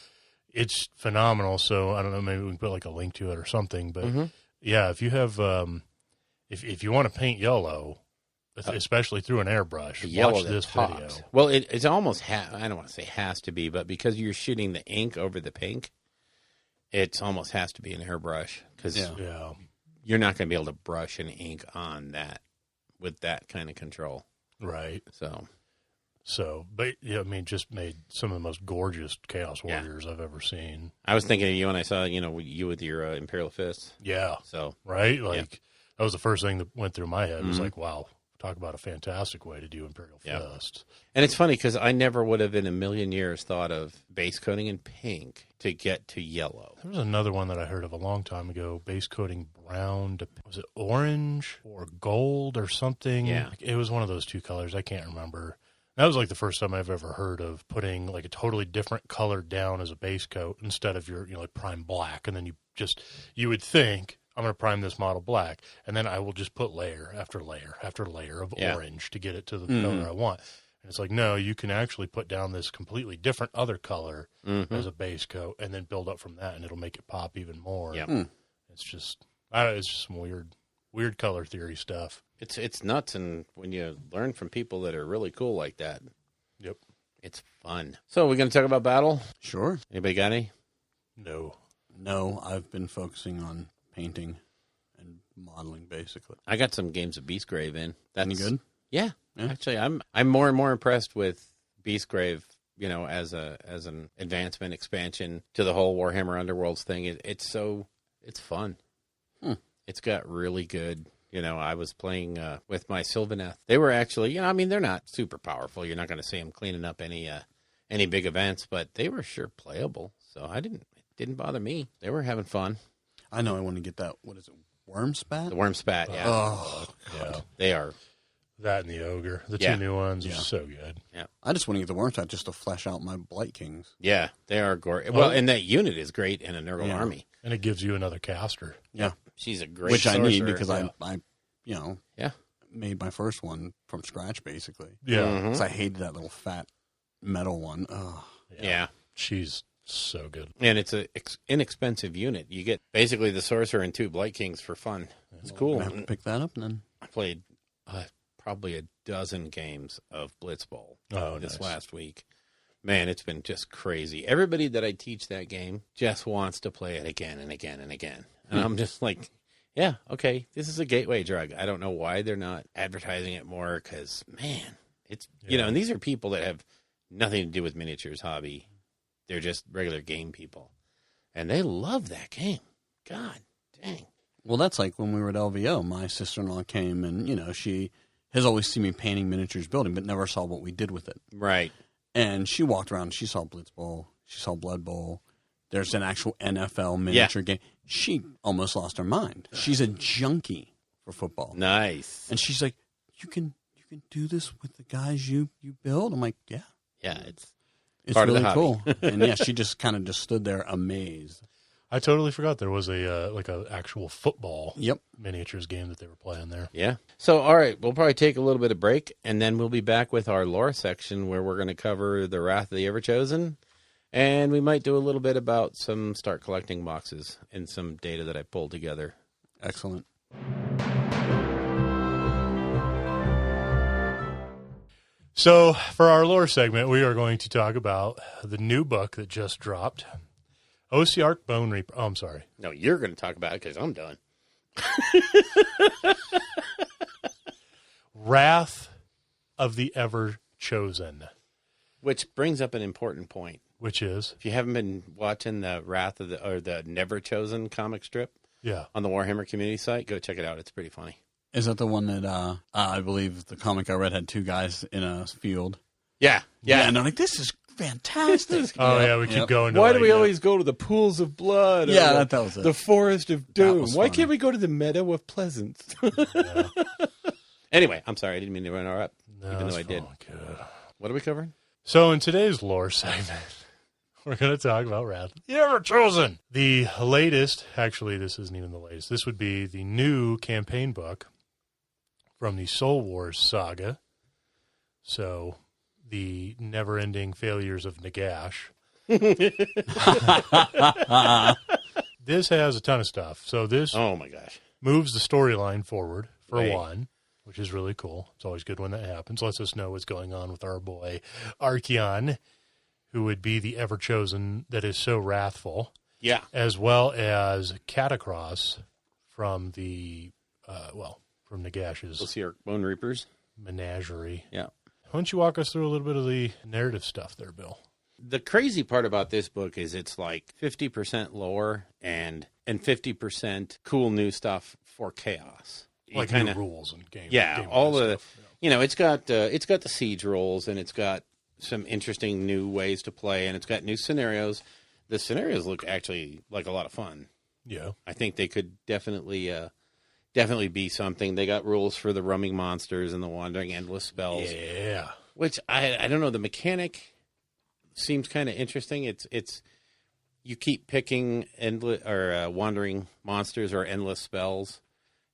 It's phenomenal. So I don't know, maybe we can put like a link to it or something. But yeah, if you have, if you want to paint yellow, especially through an airbrush, watch this video. Well, it's almost, I don't want to say has to be, but because you're shooting the ink over the pink, it almost has to be an airbrush because you're not going to be able to brush an ink on that with that kind of control. Right. So, but yeah, I mean, just made some of the most gorgeous Chaos Warriors I've ever seen. I was thinking of you when I saw, you with your Imperial Fists. Yeah. So, right? Like, that was the first thing that went through my head. It was like, wow, talk about a fantastic way to do Imperial Fist. And it's funny because I never would have in a million years thought of base coating in pink to get to yellow. There was another one that I heard of a long time ago, base coating brown to, was it orange or gold or something? Yeah. It was one of those two colors. I can't remember. That was like the first time I've ever heard of putting like a totally different color down as a base coat instead of your, like prime black. And then you would think, I'm going to prime this model black, and then I will just put layer after layer after layer of orange to get it to the color I want. And it's like, no, you can actually put down this completely different other color as a base coat and then build up from that, and it'll make it pop even more. Yep. It's just some weird color theory stuff. It's nuts, and when you learn from people that are really cool like that, it's fun. So we're going to talk about battle? Sure. Anybody got any? No, I've been focusing on painting and modeling, basically. I got some games of Beastgrave in. That's any good? Yeah. Actually, I'm more and more impressed with Beastgrave, as an advancement expansion to the whole Warhammer Underworlds thing. It's fun. It's got really good. I was playing with my Sylvaneth. They were actually, they're not super powerful. You're not going to see them cleaning up any big events, but they were sure playable. So it didn't bother me. They were having fun. I know I want to get that, what is it, Worm Spat? The Worm Spat, yeah. Oh, yeah. They are. That and the Ogre. The two new ones are so good. Yeah. I just want to get the Worm Spat just to flesh out my Blight Kings. Yeah, they are gorgeous. Well, and that unit is great in a Nurgle army. And it gives you another caster. Yeah. She's a great Which sorcerer. I need because I made my first one from scratch, basically. Yeah. Because I hated that little fat metal one. Oh. Yeah. She's so good. And it's an inexpensive unit. You get basically the sorcerer and 2 Blight Kings for fun. It's cool. I have to pick that up then. I played probably a dozen games of Blitz Bowl this last week. Man, it's been just crazy. Everybody that I teach that game just wants to play it again and again and again. And I'm just like, yeah, okay, this is a gateway drug. I don't know why they're not advertising it more because, man, it's, and these are people that have nothing to do with miniatures hobby. They're just regular game people. And they love that game. God dang. Well, that's like when we were at LVO. My sister-in-law came and, she has always seen me painting miniatures building, but never saw what we did with it. Right. And she walked around. She saw Blitz Bowl. She saw Blood Bowl. There's an actual NFL miniature game. She almost lost her mind. She's a junkie for football. Nice. And she's like, you can do this with the guys you build? I'm like, yeah. Yeah, it's part really cool. And she just kind of just stood there amazed. I totally forgot there was a actual football Yep. miniatures game that they were playing there. Yeah. So, all right, we'll probably take a little bit of break, and then we'll be back with our lore section where we're going to cover the Wrath of the Everchosen, and we might do a little bit about some start collecting boxes and some data that I pulled together. Excellent. So, for our lore segment, we are going to talk about the new book that just dropped. Ossiarch Bone Reaper. Oh, I'm sorry. No, you're going to talk about it because I'm done. Wrath of the Everchosen. Which brings up an important point. Which is? If you haven't been watching the Wrath of the Never Chosen comic strip on the Warhammer community site, go check it out. It's pretty funny. Is that the one that I believe the comic I read had 2 guys in a field? Yeah. And I'm like, this is fantastic. Oh, yeah, we keep going to Why do like, we always go to the pools of blood? or Yeah, that was it. The forest of That doom. was Why funny. can't we go to the meadow of pleasance? Anyway, I'm sorry. I didn't mean to run her up, No, even though it's I did. fine. Good. What are we covering? So in today's lore segment, we're going to talk about Wrath of the Everchosen. The latest, actually, this isn't even the latest. This would be the new campaign book from the Soul Wars saga. So the never-ending failures of Nagash. This has a ton of stuff. So this Oh, my gosh. moves the storyline forward, for Right. one, which is really cool. It's always good when that happens. Lets us know what's going on with our boy Archeon, who would be the Everchosen that is so wrathful, Yeah. as well as Catacross from the, from Nagash's We'll see our Bone Reapers. menagerie. Yeah. Why don't you walk us through a little bit of the narrative stuff there, Bill? The crazy part about this book is it's like 50% lore and 50% cool new stuff for chaos. You Like kinda- new rules and game. Yeah, game all the stuff. it's got the siege rolls, and it's got some interesting new ways to play, and it's got new scenarios. The scenarios look actually like a lot of fun. Yeah. I think they could definitely be something. They got rules for the roaming monsters and the wandering endless spells, Yeah. which I don't know. The mechanic seems kind of interesting. It's you keep picking endless or wandering monsters or endless spells,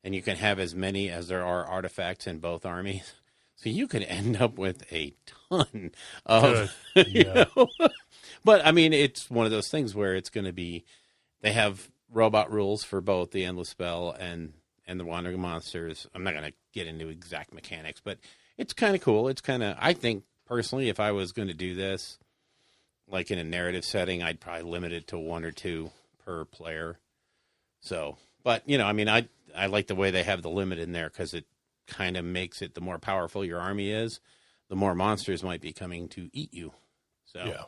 and you can have as many as there are artifacts in both armies. So you could end up with a ton of, Good. you Yeah. know. But I mean, it's one of those things where it's going to be. They have robot rules for both the endless spell and the wandering monsters. I'm not going to get into exact mechanics, but it's kind of cool. It's kind of. I think personally, if I was going to do this, like in a narrative setting, I'd probably limit it to one or two per player. So, but I mean, I like the way they have the limit in there because it kind of makes it the more powerful your army is, the more monsters might be coming to eat you. So, Yeah.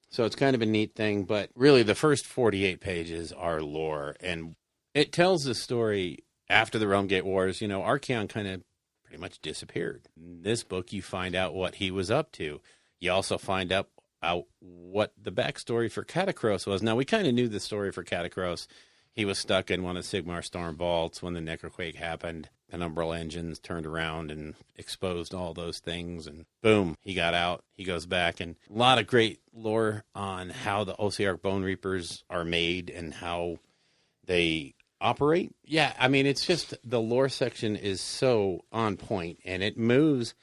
so it's kind of a neat thing. But really, the first 48 pages are lore, and it tells the story after the Realm Gate Wars. Archeon kind of pretty much disappeared. In this book, you find out what he was up to. You also find out what the backstory for Catacross was. Now, we kind of knew the story for Catacross. He was stuck in one of Sigmar Storm vaults when the Necroquake happened. Penumbral engines turned around and exposed all those things, and boom, he got out. He goes back, and a lot of great lore on how the OCR Bone Reapers are made and how they operate. Yeah, I mean, it's just the lore section is so on point, and it moves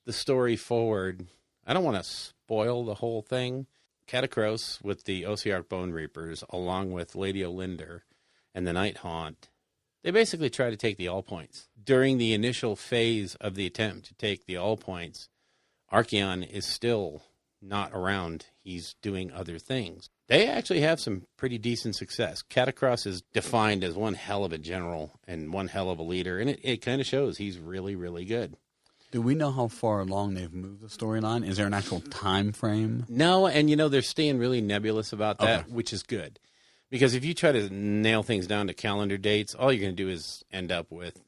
the story forward. I don't want to spoil the whole thing. Catacross with the OCR Bone Reapers, along with Lady Olinder and the Night Haunt, they basically try to take the All Points. During the initial phase of the attempt to take the All Points, Archeon is still not around. He's doing other things. They actually have some pretty decent success. Catacross is defined as one hell of a general and one hell of a leader, and it kind of shows he's really, really good. Do we know how far along they've moved the storyline? Is there an actual time frame? No, and they're staying really nebulous about that, which is good. Because if you try to nail things down to calendar dates, all you're going to do is end up with,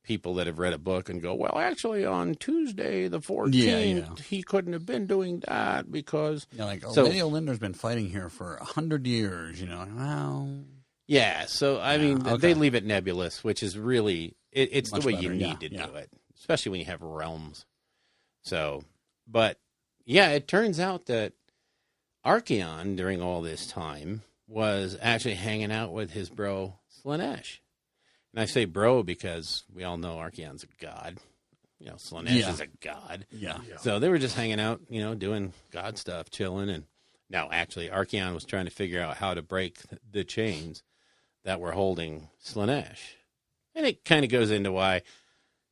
people that have read a book and go, well, actually on Tuesday the 14th, he couldn't have been doing that because... Lady So- Olinder's been fighting here for 100 years, well... Yeah, so, I mean, okay. they leave it nebulous, which is really... It's Much the way better, you yeah, need to yeah. do it, especially when you have realms. So, but, yeah, it turns out that Archeon, during all this time, was actually hanging out with his bro, Slaanesh. And I say bro because we all know Archeon's a god. Slaanesh is a god. Yeah. So they were just hanging out, doing god stuff, chilling. And now, actually, Archeon was trying to figure out how to break the chains that were holding Slaanesh. And it kind of goes into why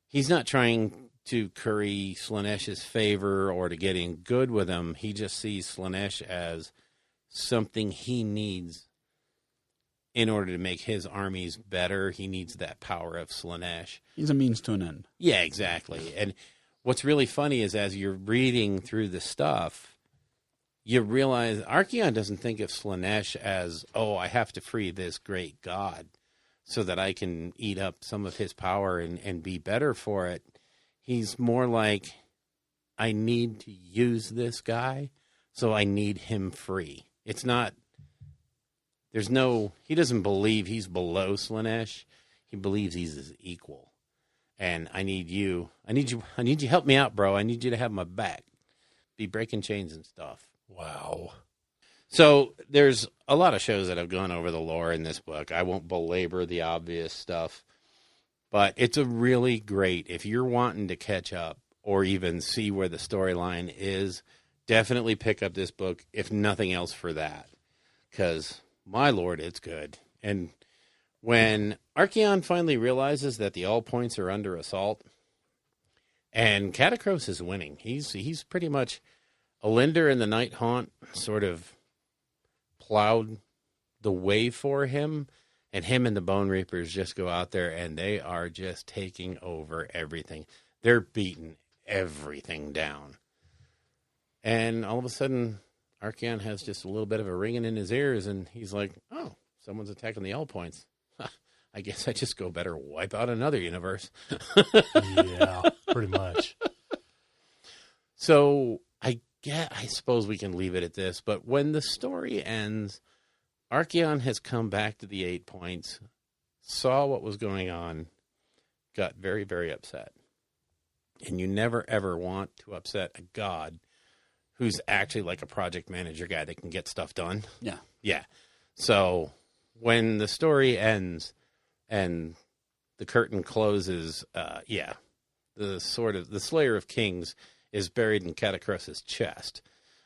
he's not trying to curry Slaanesh's favor or to get in good with him. He just sees Slaanesh as something he needs in order to make his armies better. He needs that power of Slaanesh. He's a means to an end. Yeah, exactly. And what's really funny is as you're reading through the stuff, you realize Archeon doesn't think of Slaanesh as, oh, I have to free this great god so that I can eat up some of his power and be better for it. He's more like, I need to use this guy, so I need him free. It's not, he doesn't believe he's below Slaanesh. He believes he's his equal. And I need you to help me out, bro. I need you to have my back. Be breaking chains and stuff. Wow. So there's a lot of shows that have gone over the lore in this book. I won't belabor the obvious stuff, but it's a really great, if you're wanting to catch up or even see where the storyline is, definitely pick up this book, if nothing else for that. Because, my lord, it's good. And when Archeon finally realizes that the All Points are under assault, and Catacross is winning. He's pretty much, Alinder and the Night Haunt sort of plowed the way for him, and him and the Bone Reapers just go out there and they are just taking over everything. They're beating everything down. And all of a sudden, Archeon has just a little bit of a ringing in his ears, and he's like, oh, someone's attacking the All Points. I guess I just go better wipe out another universe. Yeah, pretty much. So I suppose we can leave it at this, but when the story ends, Archeon has come back to the 8 Points, saw what was going on, got very, very upset. And you never, ever want to upset a god who's actually like a project manager guy that can get stuff done. Yeah. Yeah. So when the story ends and the curtain closes, the Slayer of Kings is buried in Catacross's chest.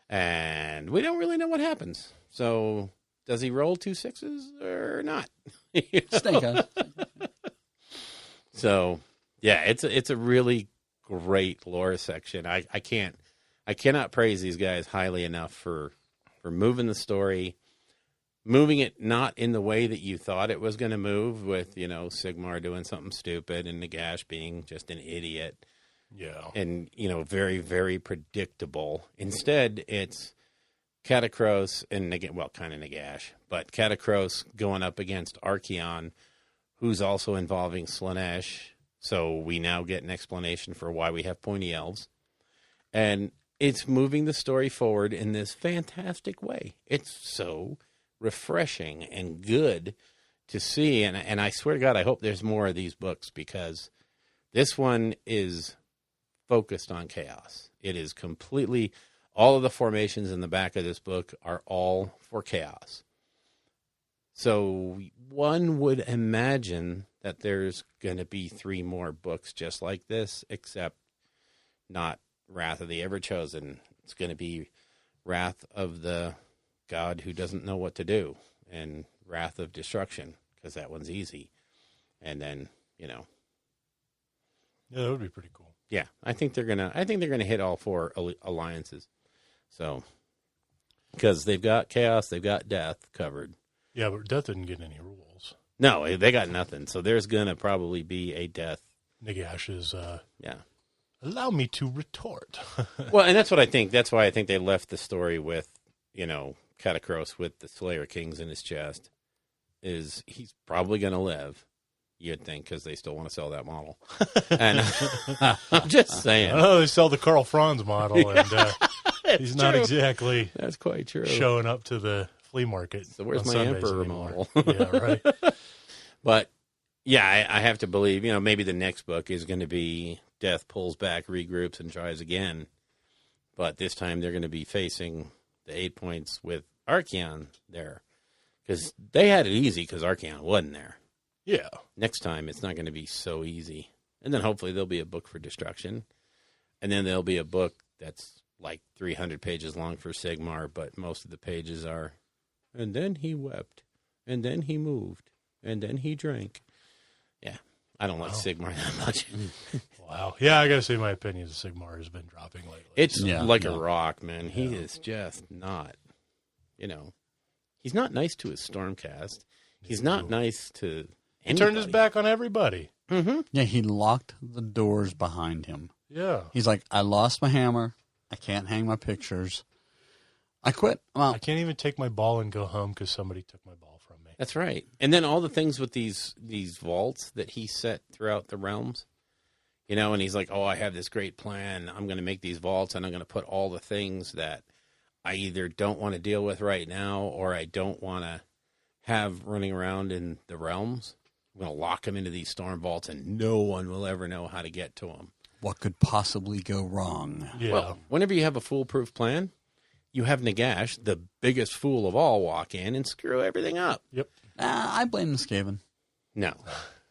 And we don't really know what happens. So does he roll 2 6s or not? Snake eyes. So yeah, it's a really great lore section. I cannot praise these guys highly enough for moving the story, moving it not in the way that you thought it was going to move, with, Sigmar doing something stupid and Nagash being just an idiot. Yeah. And, very, very predictable. Instead, it's Catacross and kind of Nagash, but Catacross going up against Archeon, who's also involving Slaanesh. So we now get an explanation for why we have pointy elves. And it's moving the story forward in this fantastic way. It's so refreshing and good to see. And I swear to God, I hope there's more of these books, because this one is focused on chaos. It is completely, all of the formations in the back of this book are all for chaos. So one would imagine that there's going to be 3 more books just like this, except not Wrath of the Everchosen. It's going to be Wrath of the God who doesn't know what to do, and Wrath of Destruction, because that one's easy. And then, Yeah, that would be pretty cool. Yeah, I think they're gonna hit all 4 alliances. So, because they've got chaos, they've got death covered. Yeah, but death didn't get any rules. No, they got nothing. So there's gonna probably be a death. Nagash is, yeah. Allow me to retort. Well, and that's what I think. That's why I think they left the story with, Catacross with the Slayer Kings in his chest. Is he's probably gonna live. You'd think, because they still want to sell that model. And I'm just saying. I know they sell the Karl Franz model, and he's not exactly That's quite true. showing up to the flea market. So where's on my Sundays Emperor anymore. model? Yeah, right. But, yeah, I have to believe, maybe the next book is going to be Death pulls back, regroups, and tries again. But this time they're going to be facing the 8 Points with Archeon there. Because they had it easy because Archeon wasn't there. Yeah. Next time, it's not going to be so easy. And then hopefully there'll be a book for Destruction. And then there'll be a book that's like 300 pages long for Sigmar, but most of the pages are, and then he wept, and then he moved, and then he drank. Yeah, I don't like Sigmar that much. Wow. Yeah, I got to say my opinion is Sigmar has been dropping lately. It's like a rock, man. He is just not, he's not nice to his Stormcast. He's not nice to He turned his back on everybody. Mm-hmm. Yeah, he locked the doors behind him. Yeah. He's like, I lost my hammer. I can't hang my pictures. I quit. I can't even take my ball and go home because somebody took my ball from me. That's right. And then all the things with these vaults that he set throughout the realms, And he's like, oh, I have this great plan. I'm going to make these vaults, and I'm going to put all the things that I either don't want to deal with right now or I don't want to have running around in the realms. I'm going to lock them into these storm vaults, and no one will ever know how to get to them. What could possibly go wrong? Yeah. Well, whenever you have a foolproof plan, you have Nagash, the biggest fool of all, walk in and screw everything up. Yep. I blame the Skaven. No.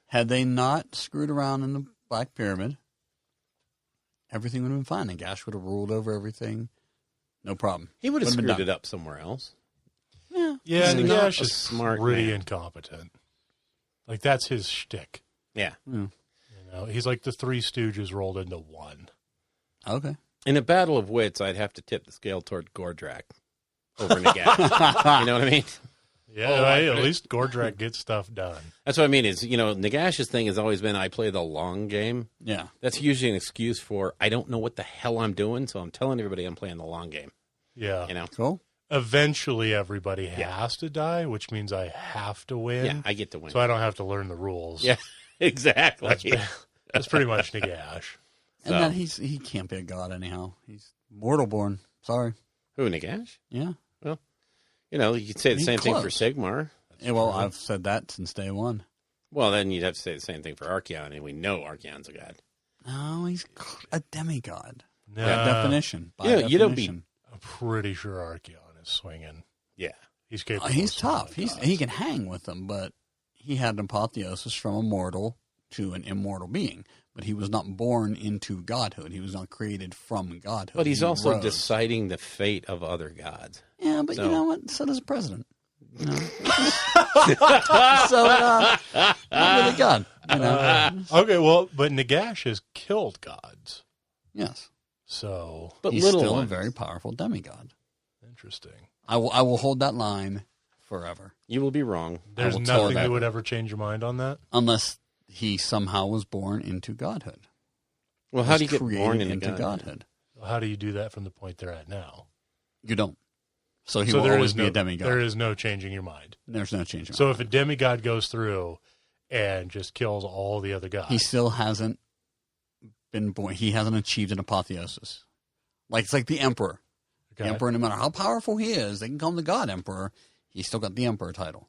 Had they not screwed around in the Black Pyramid, everything would have been fine. Nagash would have ruled over everything. No problem. He would have Would've been screwed done. it up somewhere else. Yeah. Yeah, He's not Nagash a is smart pretty man. incompetent. Like, that's his shtick. Yeah. He's like the Three Stooges rolled into one. Okay. In a battle of wits, I'd have to tip the scale toward Gordrak over Nagash. You know what I mean? Yeah, at least Gordrak gets stuff done. That's what I mean is, Nagash's thing has always been I play the long game. Yeah. That's usually an excuse for I don't know what the hell I'm doing, so I'm telling everybody I'm playing the long game. Yeah. Cool. Eventually, everybody has to die, which means I have to win. Yeah, I get to win. So I don't have to learn the rules. Yeah, exactly. That's pretty much Nagash. And then he can't be a god anyhow. He's mortal born. Sorry. Who, Nagash? Yeah. You could say the He's same thing for close. Sigmar. Yeah, well, I've said that since day one. Well, then you'd have to say the same thing for Archeon, and we know Archeon's a god. No, he's a demigod. No, By definition. By You don't be- definition. I'm pretty sure Archeon is swinging. Yeah. He's capable. He's of swinging tough. the gods. He can hang with them, but he had an apotheosis from a mortal to an immortal being. But he was not born into godhood. He was not created from godhood. But he's He also rose. deciding the fate of other gods. Yeah, but So- you know what? So does the president. Not really God. Okay, well, but Nagash has killed gods. Yes. So, But He's little still ones. a very powerful demigod. interesting. I will hold that line forever. You will be wrong. There's will tell nothing that- that would ever change your mind on that? Unless he somehow was born into godhood. Well, how do you get created born into into god? godhood? How do you do that from the point they're at now? You don't. So he So will there always is be no, a demigod. There is no changing your mind. There's no change. So if a demigod goes through and just kills all the other gods, He still hasn't been born. He hasn't achieved an apotheosis. It's like the emperor. okay. The emperor, no matter how powerful he is, they can call him the god emperor. He's still got the emperor title.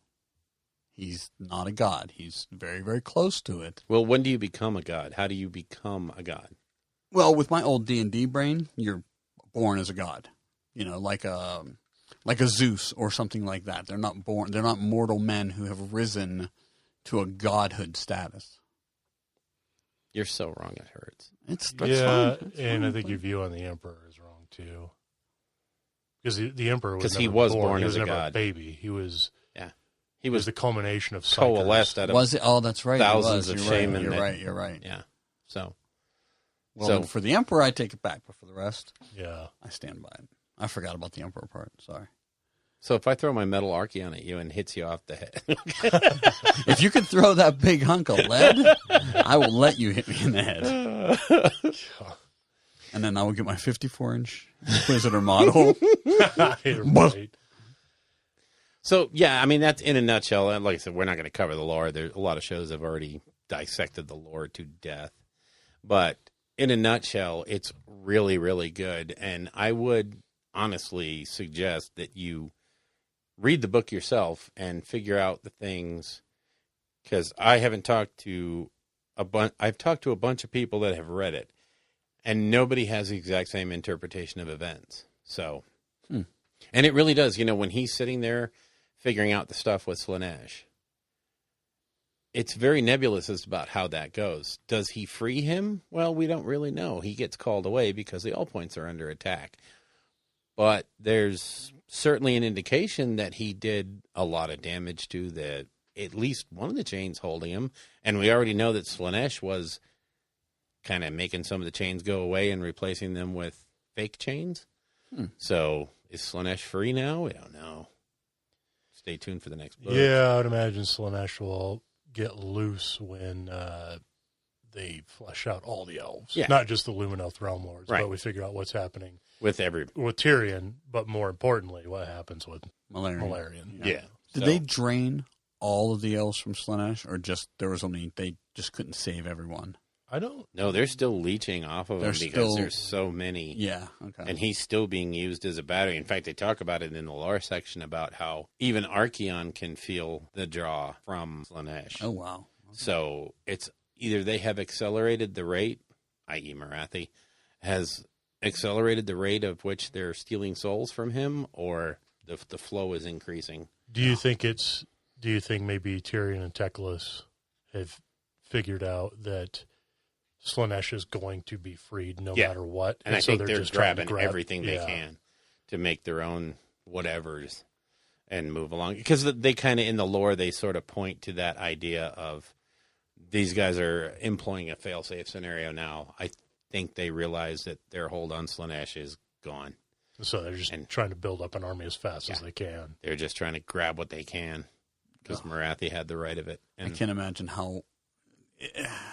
He's not a god. He's very, very close to it. Well, when do you become a god? How do you become a god? Well, with my old D&D brain, you're born as a god. Like a Zeus or something like that. They're not born. They're not mortal men who have risen to a godhood status. You're so wrong, it hurts. That's Yeah, fine. It's and fine. I think your view on the emperor is wrong too. Because the emperor was 'Cause he never was born. born He as was a never god. a baby. He was He was the culmination of coalesced cycles. out of Was it? Oh, that's right. thousands it was. of You're shaman Right. You're that- right. You're right. yeah. So Well, So- for the emperor, I take it back, but for the rest, Yeah. I stand by it. I forgot about the emperor part. Sorry. so if I throw my metal Archeon at you and hits you off the head, If you could throw that big hunk of lead, I will let you hit me in the head. And then I will get my 54-inch Inquisitor model. Right. so yeah, I mean that's in a nutshell. And like I said, we're not going to cover the lore. There's a lot of shows have already dissected the lore to death, but in a nutshell, it's really, really good. And I would honestly suggest that you read the book yourself and figure out the things. Because I haven't talked to I've talked to a bunch of people that have read it, and nobody has the exact same interpretation of events. So, and it really does. When he's sitting there figuring out the stuff with Slaanesh, it's very nebulous as about how that goes. Does he free him? Well, we don't really know. He gets called away because the All Points are under attack. But there's certainly an indication that he did a lot of damage to at least one of the chains holding him. And we already know that Slaanesh was kind of making some of the chains go away and replacing them with fake chains. So is Slaanesh free now? We don't know. Stay tuned for the next book. Yeah, I would imagine Slaanesh will get loose when they flesh out all the elves. Yeah. Not just the Luminoth Realm Lords, Right. but we figure out what's happening With with Tyrion, but more importantly, what happens with Malarian. Yeah. Did So- they drain all of the elves from Slaanesh, or just they just couldn't save everyone? I don't. No, they're still leeching off of him They're because still- there's so many. Yeah. Okay. And he's still being used as a battery. In fact, they talk about it in the lore section about how even Archeon can feel the draw from Slaanesh. Oh wow. So it's either they have accelerated the rate, i.e. Marathi, has accelerated the rate of which they're stealing souls from him, or the flow is increasing. Do you think maybe Tyrion and Teclis have figured out that Slaanesh is going to be freed no matter what? And I so think they're just trying to grabbing everything they can to make their own whatevers and move along. Because they kind of, in the lore, they sort of point to that idea of these guys are employing a fail-safe scenario now. I think they realize that their hold on Slaanesh is gone. So they're just trying to build up an army as fast as they can. They're just trying to grab what they can because Marathi had the right of it. I And can't imagine how.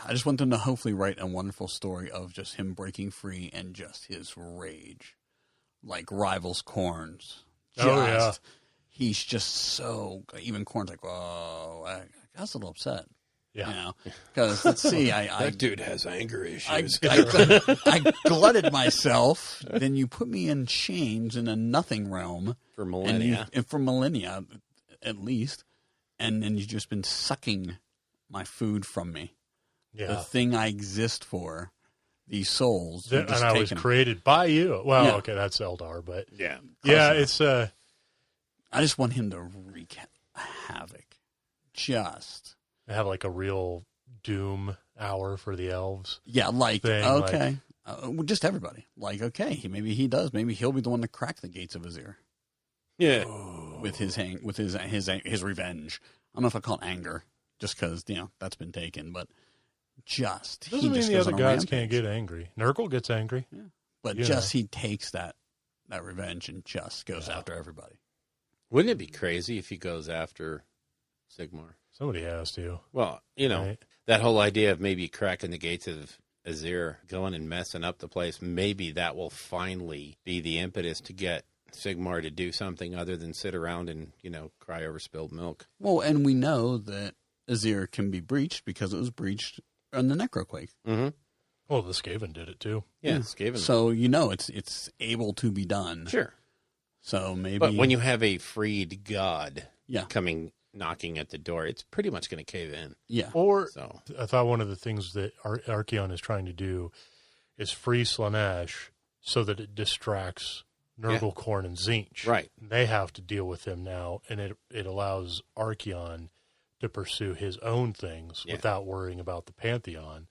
I just want them to hopefully write a wonderful story of just him breaking free and just his rage, like rivals Korn's. Oh, yeah. He's just so. Even Korn's like, whoa, I was a little upset. Yeah. You know, because let's see, I dude has anger I, issues. I glutted myself. Then you put me in chains in a nothing realm For millennia. and for millennia, at least. And then you've just been sucking my food from me. Yeah. The thing I exist for, these souls. And I was created by you. Well, Yeah. okay, that's Eldar, but Yeah. yeah, it's I just want him to wreak havoc. Just. have like a real doom hour for the elves. Yeah, like, Thing, okay. Well, just everybody. Like, okay, maybe he does. Maybe he'll be the one to crack the gates of Azir. Yeah. With his revenge. I don't know if I call it anger, just because that's been taken. But just Doesn't he mean just the goes other on a gods rampage. can't get angry. Nurgle gets angry. Yeah. But You just he takes that revenge and just goes after everybody. Wouldn't it be crazy if he goes after Sigmar? Somebody has to. Well, Right. that whole idea of maybe cracking the gates of Azir, going and messing up the place, maybe that will finally be the impetus to get Sigmar to do something other than sit around and, cry over spilled milk. Well, and we know that Azir can be breached because it was breached on the Necroquake. Mm-hmm. Well, the Skaven did it too. Yeah, Skaven. So it's able to be done. Sure. So maybe. But when you have a freed god Yeah. coming knocking at the door, it's pretty much going to cave in. Yeah. Or So I thought one of the things that Archeon is trying to do is free Slaanesh so that it distracts Nurgle, Khorne, and Tzeentch. Right. They have to deal with him now, and it allows Archeon to pursue his own things without worrying about the Pantheon.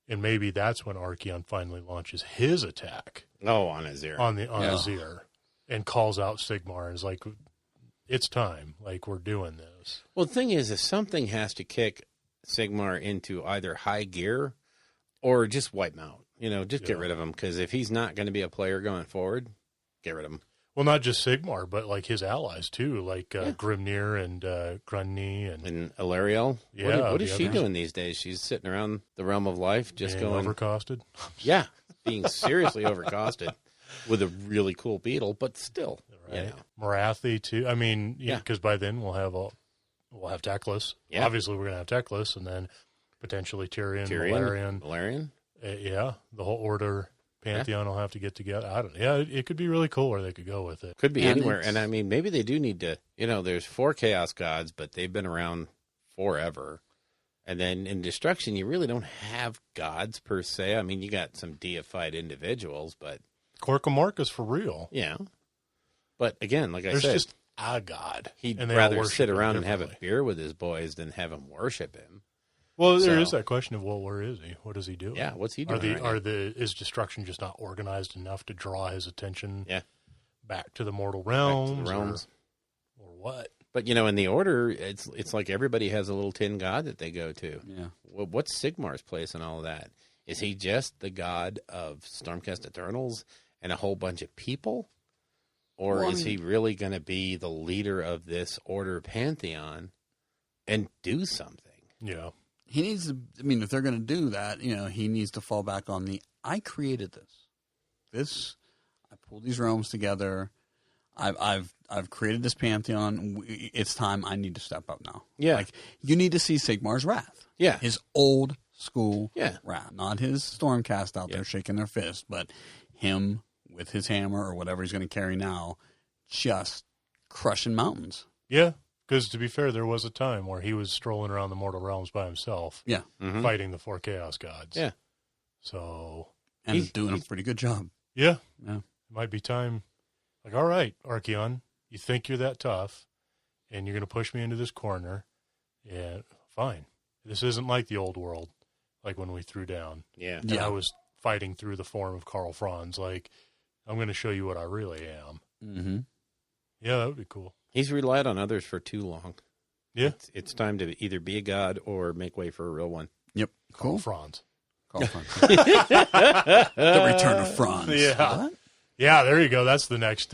And maybe that's when Archeon finally launches his attack on Azir. on Azir and calls out Sigmar and is like, it's time. Like, we're doing this. Well, the thing is, if something has to kick Sigmar into either high gear or just wipe him out, just get rid of him. Because if he's not going to be a player going forward, get rid of him. Well, not just Sigmar, but like his allies too, like Grimnir and Grunny And Ilariel, Yeah, what is the she others. doing these days? She's sitting around the realm of life, just going overcosted. Yeah, being seriously overcosted with a really cool beetle, but still, Right. Marathi too. I mean, because by then we'll have Teclis. Yeah. Obviously, we're going to have Teclis, and then potentially Tyrion. Valerian. Valerian. The whole Order Pantheon will have to get together. I don't. Yeah, it could be really cool where they could go with it. Could be And anywhere. it's- And I mean, maybe they do need to, there's 4 chaos gods, but they've been around forever. And then in destruction, you really don't have gods per se. I mean, you got some deified individuals, but Corcomork is for real. yeah. But again, like I There's said, just a god. he'd and they all rather worship sit him around and have a differently. beer with his boys than have him worship him. Well, there So- is that question of, where is he? What is he doing? Yeah, what's he doing? right now? Is destruction just not organized enough to draw his attention Yeah. back to the mortal Back to realms? the realms. Or what? But in the Order, it's like everybody has a little tin god that they go to. Yeah. Well, what's Sigmar's place in all of that? Is he just the god of Stormcast Eternals and a whole bunch of people? Or Well, I is he really going to be the leader of this Order Pantheon and do something? Yeah. He needs to, if they're going to do that, he needs to fall back on I created this. I pulled these realms together. I've created this pantheon. It's time I need to step up now. Yeah. Like, you need to see Sigmar's wrath. Yeah. His old school Yeah. rat, not his Stormcast out there shaking their fist, but him with his hammer or whatever he's going to carry now, just crushing mountains. Yeah, because to be fair, there was a time where he was strolling around the mortal realms by himself, Yeah, fighting the 4 chaos gods. Yeah. So, and he's doing a pretty good job. yeah, Yeah. it might be time. Like, all right, Archeon, you think you're that tough, and you're going to push me into this corner. Yeah, fine. This isn't like the old world, like when we threw down. Yeah. And I was fighting through the form of Karl Franz. Like, I'm going to show you what I really am. Mm-hmm. Yeah, that would be cool. He's relied on others for too long. Yeah. It's time to either be a god or make way for a real one. Yep. Karl Cool. Franz. Karl Franz. The Return of Franz. Yeah. What? Yeah, there you go. That's the next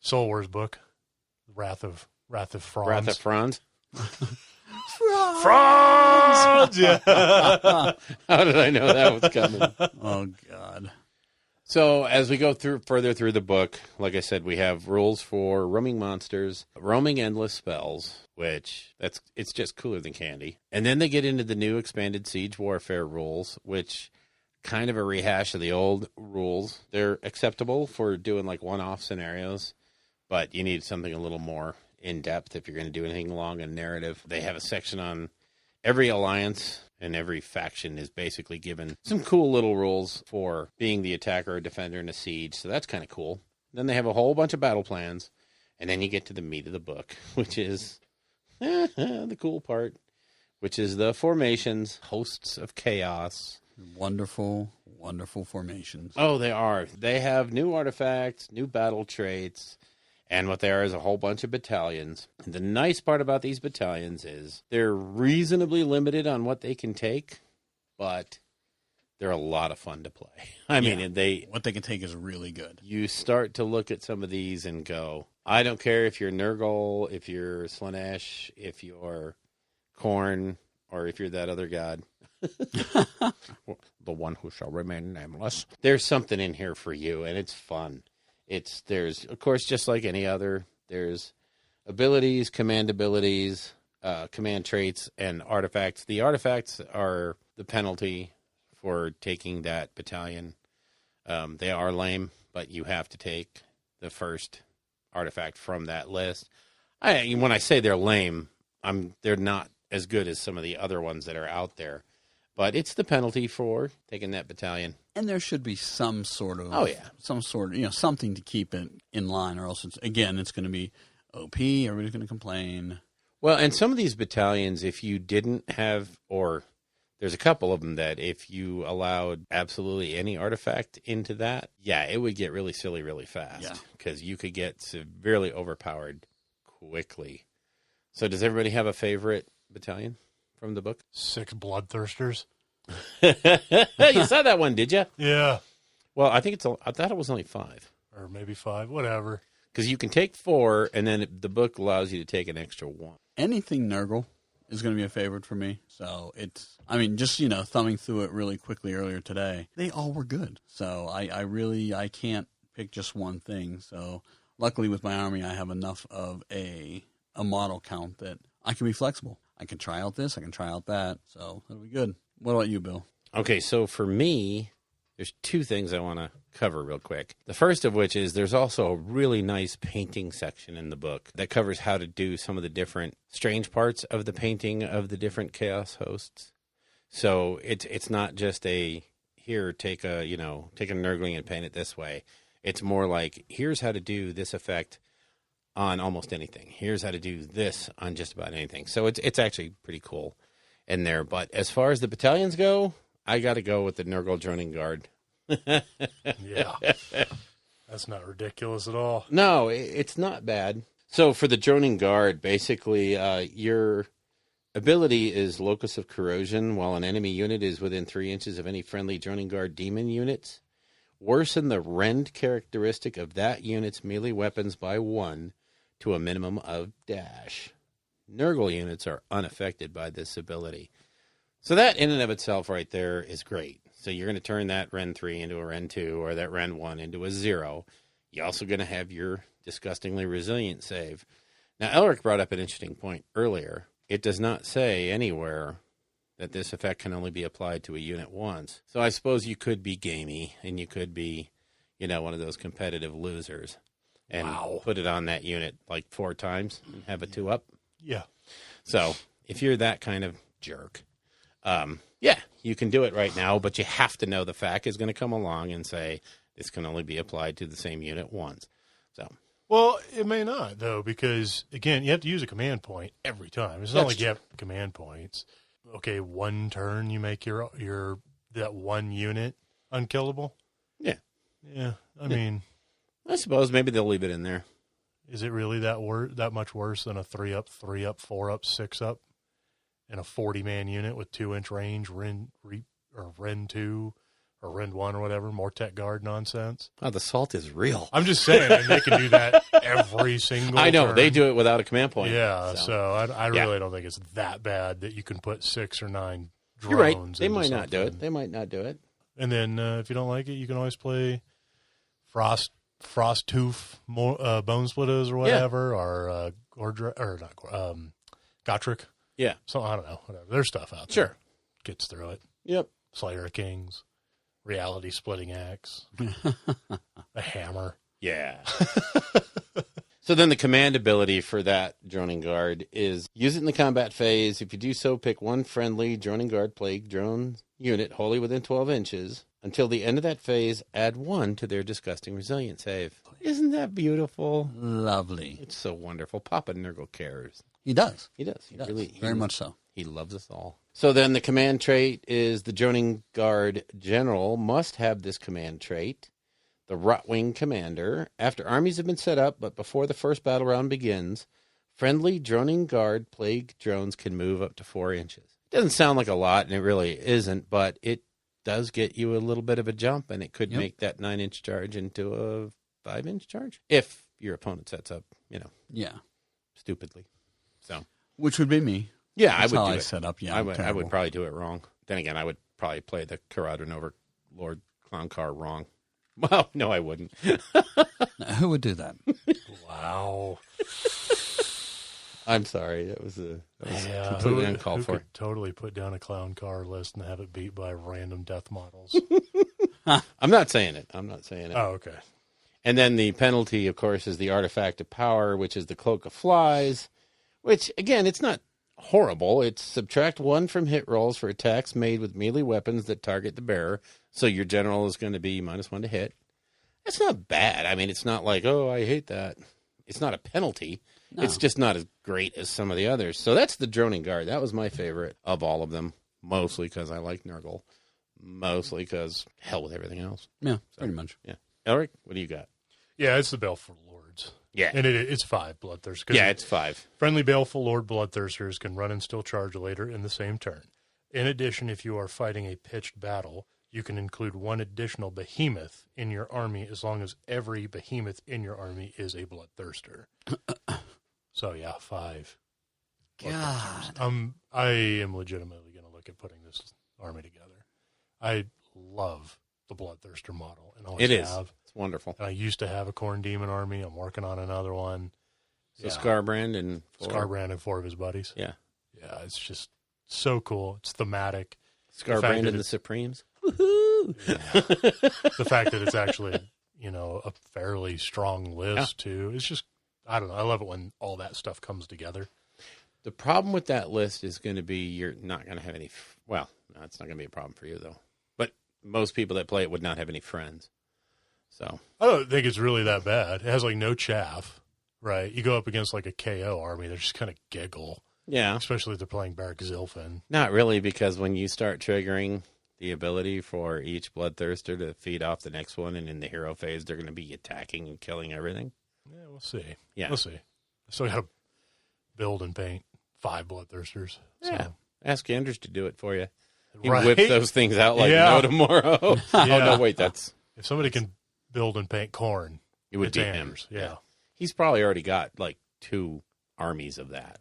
Soul Wars book. Wrath of Franz. Wrath of Franz. Franz! Yeah. How did I know that was coming? Oh, God. So as we go further through the book, like I said, we have rules for roaming monsters, roaming endless spells, which it's just cooler than candy. And then they get into the new expanded siege warfare rules, which kind of a rehash of the old rules. They're acceptable for doing like one-off scenarios, but you need something a little more in depth if you're going to do anything along a narrative. They have a section on every alliance, and every faction is basically given some cool little rules for being the attacker or defender in a siege. So that's kind of cool. Then they have a whole bunch of battle plans. And then you get to the meat of the book, which is the cool part, which is the formations, hosts of chaos. Wonderful, wonderful formations. Oh, they are. They have new artifacts, new battle traits. And what they are is a whole bunch of battalions. And the nice part about these battalions is they're reasonably limited on what they can take, but they're a lot of fun to play. I mean, what they can take is really good. You start to look at some of these and go, I don't care if you're Nurgle, if you're Slanesh, if you're Khorne, or if you're that other god. The one who shall remain nameless. There's something in here for you, and it's fun. There's, of course, just like any other, there's abilities, command abilities, command traits, and artifacts. The artifacts are the penalty for taking that battalion. They are lame, but you have to take the first artifact from that list. When I say they're lame, they're not as good as some of the other ones that are out there. But it's the penalty for taking that battalion. And there should be some sort of, something to keep it in line, or else it's going to be OP, everybody's going to complain. Well, and some of these battalions, if you didn't have, or there's a couple of them that if you allowed absolutely any artifact into that, it would get really silly really fast. Because you could get severely overpowered quickly. So does everybody have a favorite battalion from the book? 6 bloodthirsters. You saw that one, did you? Yeah. Well, I thought it was only 5. Or maybe 5, whatever. Because you can take 4, and then the book allows you to take an extra 1. Anything Nurgle is going to be a favorite for me. So just thumbing through it really quickly earlier today, they all were good. So I can't pick just one thing. So luckily with my army, I have enough of a model count that I can be flexible. I can try out this, I can try out that. So that'll be good. What about you, Bill? Okay, so for me, there's 2 things I want to cover real quick. The first of which is there's also a really nice painting section in the book that covers how to do some of the different strange parts of the painting of the different chaos hosts. So it's not just take a Nurgling and paint it this way. It's more like, here's how to do this effect on almost anything. Here's how to do this on just about anything. So it's actually pretty cool in there. But as far as the battalions go, I got to go with the Nurgle Droning Guard. Yeah. That's not ridiculous at all. No, it's not bad. So for the Droning Guard, basically your ability is Locus of Corrosion while an enemy unit is within 3 inches of any friendly Droning Guard demon units. Worsen the rend characteristic of that unit's melee weapons by 1 to a minimum of dash. Nurgle units are unaffected by this ability. So that in and of itself right there is great. So you're going to turn that Rend 3 into a Rend 2 or that Rend 1 into a 0. You're also going to have your disgustingly resilient save. Now, Elric brought up an interesting point earlier. It does not say anywhere that this effect can only be applied to a unit once. So I suppose you could be gamey, and you could be, one of those competitive losers, and put it on that unit like 4 times and have a 2-up. Yeah. So if you're that kind of jerk, you can do it right now, but you have to know the FAQ is going to come along and say this can only be applied to the same unit once. So. Well, it may not, though, because, again, you have to use a command point every time. It's not like you have command points. Okay, 1 turn you make your that 1 unit unkillable? Yeah. Yeah, I mean... I suppose maybe they'll leave it in there. Is it really that much worse than a 3-up, 3-up, 4-up, 6-up, and a 40-man unit with 2-inch range, Ren 2 or Ren 1 or whatever, Mortek Guard nonsense? Oh, the salt is real. I'm just saying, and they can do that every single I know, turn. they do it without a command point. Yeah, so I really don't think it's that bad that you can put 6 or 9 drones. You're right. They might not do something. it. They might not do it. And then if you don't like it, you can always play Frost Tooth Bone Splitters or whatever, or Gotrek. Yeah. So I don't know, whatever. There's stuff out there. Sure. Gets through it. Yep. Slayer of Kings, Reality Splitting Axe, a hammer. Yeah. So then the command ability for that droning guard is use it in the combat phase. If you do so, pick 1 friendly droning guard plague drone unit wholly within 12 inches. Until the end of that phase, add 1 to their disgusting resilience save. Isn't that beautiful? Lovely. It's so wonderful. Papa Nurgle cares. He does. He does. He really, Very much so. He loves us all. So then the command trait is the droning guard general must have this command trait. The Rotwing commander, after armies have been set up, but before the first battle round begins, friendly droning guard plague drones can move up to 4 inches. It doesn't sound like a lot, and it really isn't, but it does get you a little bit of a jump, and it could make that 9-inch charge into a 5-inch charge if your opponent sets up, stupidly. So, which would be me. Yeah, That's I would how do I it. set up. Yeah, I would probably do it wrong. Then again, I would probably play the Caradron over Lord Clowncar wrong. Well, no, I wouldn't. Now, who would do that? Wow. I'm sorry. That was completely uncalled for. Could totally put down a clown car list and have it beat by random death models. I'm not saying it. Oh, okay. And then the penalty, of course, is the Artifact of Power, which is the Cloak of Flies, which, again, it's not horrible. It's subtract 1 from hit rolls for attacks made with melee weapons that target the bearer. So your general is going to be -1 to hit. That's not bad. I mean, it's not like, oh, I hate that. It's not a penalty. No. It's just not as great as some of the others. So that's the Droning Guard. That was my favorite of all of them, mostly because I like Nurgle, mostly because hell with everything else. Yeah, pretty much. Yeah. Elric, what do you got? Yeah, it's the Baleful Lords. Yeah. And it's 5 Bloodthirsters. Yeah, it's 5. Friendly Baleful Lord Bloodthirsters can run and still charge later in the same turn. In addition, if you are fighting a pitched battle, you can include 1 additional behemoth in your army as long as every behemoth in your army is a Bloodthirster. So, yeah, 5. God. I am legitimately going to look at putting this army together. I love the Bloodthirster model. And always it is. have. It's wonderful. And I used to have a Khorne Demon army. I'm working on another one. So Scarbrand and 4. Scarbrand and 4 of his buddies. Yeah. Yeah, it's just so cool. It's thematic. Scarbrand and the Supremes. Woohoo! Yeah. The fact that it's actually, a fairly strong list, too. It's just, I don't know. I love it when all that stuff comes together. The problem with that list is going to be you're not going to have any, no, it's not going to be a problem for you, though. But most people that play it would not have any friends. So I don't think it's really that bad. It has, no chaff, right? You go up against, a KO army, they just kind of giggle. Yeah. Especially if they're playing Barak Zilfin. Not really, because when you start triggering the ability for each Bloodthirster to feed off the next one, and in the hero phase, they're going to be attacking and killing everything. Yeah, we'll see. Yeah. We'll see. I still got to build and paint 5 Bloodthirsters. Yeah. So. Ask Anders to do it for you. He Right. whips those things out like no tomorrow. Yeah. Oh, no, wait, that's... If somebody can build and paint Khorne, it would it's be Anders. him. Yeah. He's probably already got, 2 armies of that.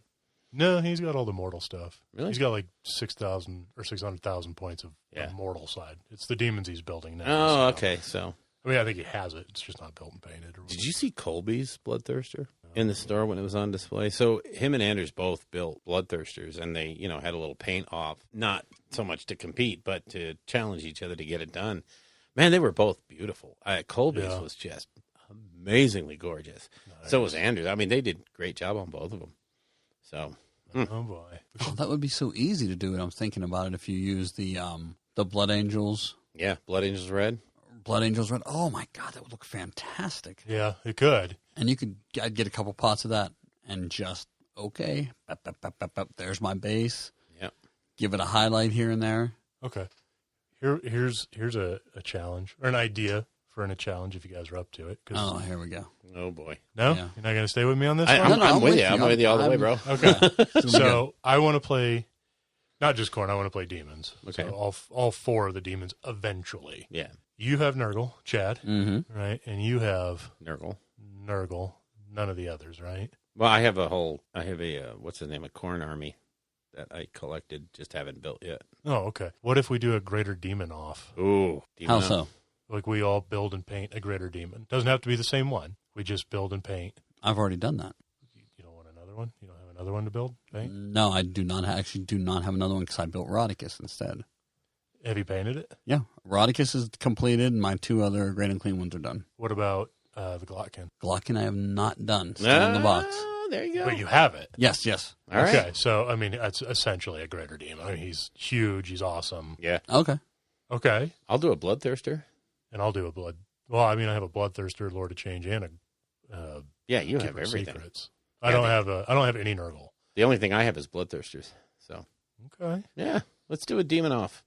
No, he's got all the mortal stuff. Really? He's got 6,000 or 600,000 points of mortal side. It's the demons he's building now. Oh, okay. So, I think he has it. It's just not built and painted. Did you see Colby's Bloodthirster? No. in the store when it was on display. So him and Anders both built Bloodthirsters, and they, had a little paint off, not so much to compete, but to challenge each other to get it done. Man, they were both beautiful. Colby's was just amazingly gorgeous. Nice. So was Anders. I mean, they did a great job on both of them. So, oh boy, that would be so easy to do. And I'm thinking about it if you use the Blood Angels. Yeah, Blood Angels Red. Blood Angels Red. Oh my God, that would look fantastic. Yeah, it could. And I'd get a couple pots of that and just there's my base. Yep. Give it a highlight here and there. Okay. Here's a challenge or an idea for a challenge if you guys are up to it. Oh, here we go. Oh boy. No, Yeah. You're not going to stay with me on this one. I'm with you. I'm with you all the way, bro. Okay. So I want to play not just Khorne. I want to play demons. Okay. So all 4 of the demons eventually. Yeah. You have Nurgle, Chad, right? And you have Nurgle. None of the others, right? Well, I have a what's the name, a Khorne army that I collected, just haven't built yet. Oh, okay. What if we do a greater demon off? Ooh. How so? Like we all build and paint a greater demon. Doesn't have to be the same one. We just build and paint. I've already done that. You don't want another one? You don't have another one to build, paint? No, I do not have another one because I built Rodicus instead. Have you painted it? Yeah. Rodicus is completed and my 2 other Great and Clean ones are done. What about the Glotkin? Glotkin I have not done. Still in the box. There you go. But you have it. Yes. All right. Okay, so, I mean, it's essentially a greater demon. I mean, he's huge. He's awesome. Yeah. Okay. Okay. I'll do a Bloodthirster. And I'll do a blood. Well, I mean, I have a Bloodthirster, Lord of Change, and a Yeah, you have Keeper of everything. Secrets. I don't have any Nurgle. The only thing I have is Bloodthirsters. So, Okay. yeah, let's do a demon off.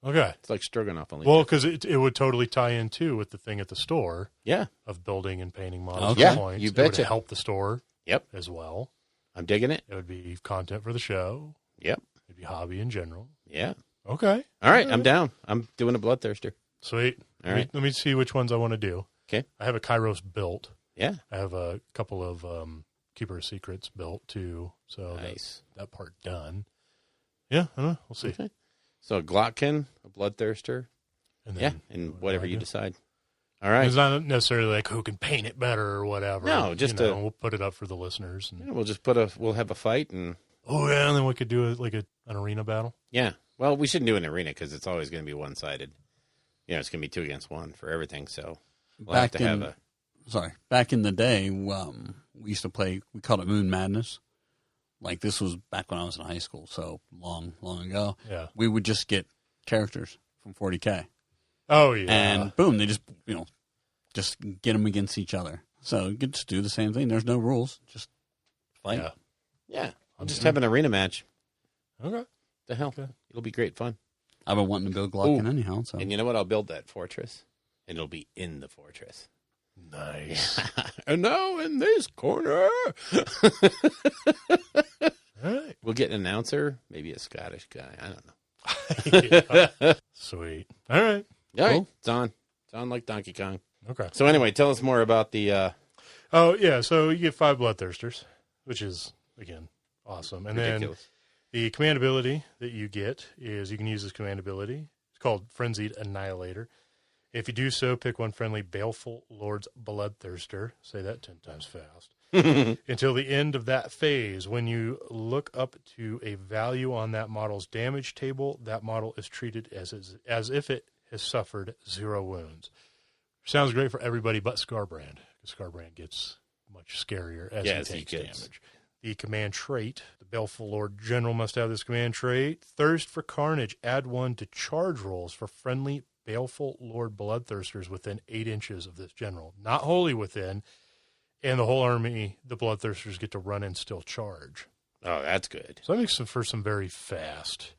Okay. It's like Stroganoff only. Well, because it would totally tie in, too, with the thing at the store yeah. of building and painting models. Okay. For Yeah, points. you It would betcha. help the store Yep. as well. I'm digging it. It would be content for the show. Yep. It'd be hobby in general. Yeah. Okay. All right, I'm down. I'm doing a Bloodthirster. Sweet. All right. Let me see which ones I want to do. Okay. I have a Kairos built. Yeah. I have a couple of Keeper of Secrets built, too. So Nice. that part done. Yeah, I don't know. We'll see. Okay. So a Glotkin, a Bloodthirster. And Yeah, then and whatever you do. decide. All right. It's not necessarily like who can paint it better or whatever. No, just we'll put it up for the listeners. And, Yeah, we'll just we'll have a fight and oh, yeah, and then we could do an arena battle. yeah. Well, we shouldn't do an arena because it's always going to be one-sided. It's going to be 2 against 1 for everything. So we'll have to have back in the day, we used to play, we called it Moon Madness. Like this was back when I was in high school, so long ago. Yeah. We would just get characters from 40K. Oh, yeah. And boom, they just get them against each other. So you could just do the same thing. There's no rules. Just fight. Yeah. Yeah. We'll just have an arena match. Okay. The hell. Okay. It'll be great fun. I've been wanting to build Glotkin Ooh. anyhow. So And you know what? I'll build that fortress, and it'll be in the fortress. Nice. And now in this corner. All right. We'll get an announcer, maybe a Scottish guy. I don't know. Yeah. Sweet. All right. All right. Cool. It's on. It's on like Donkey Kong. Okay. So anyway, tell us more about the... Oh, yeah. So you get 5 Bloodthirsters, which is, again, awesome. And ridiculous. then the command ability that you get is you can use this command ability. It's called Frenzied Annihilator. If you do so, pick one friendly Baleful Lord's Bloodthirster. Say that 10 times fast. Until the end of that phase. When you look up to a value on that model's damage table, that model is treated as if it has suffered 0 wounds. Sounds great for everybody but Scarbrand. Because Scarbrand gets much scarier as he takes damage. The command trait. The Baleful Lord General must have this command trait. Thirst for Carnage. Add 1 to charge rolls for friendly Baleful Lord Bloodthirsters within 8 inches of this general. Not wholly within. And the whole army, the Bloodthirsters get to run and still charge. Oh, that's good. So that makes for some very fast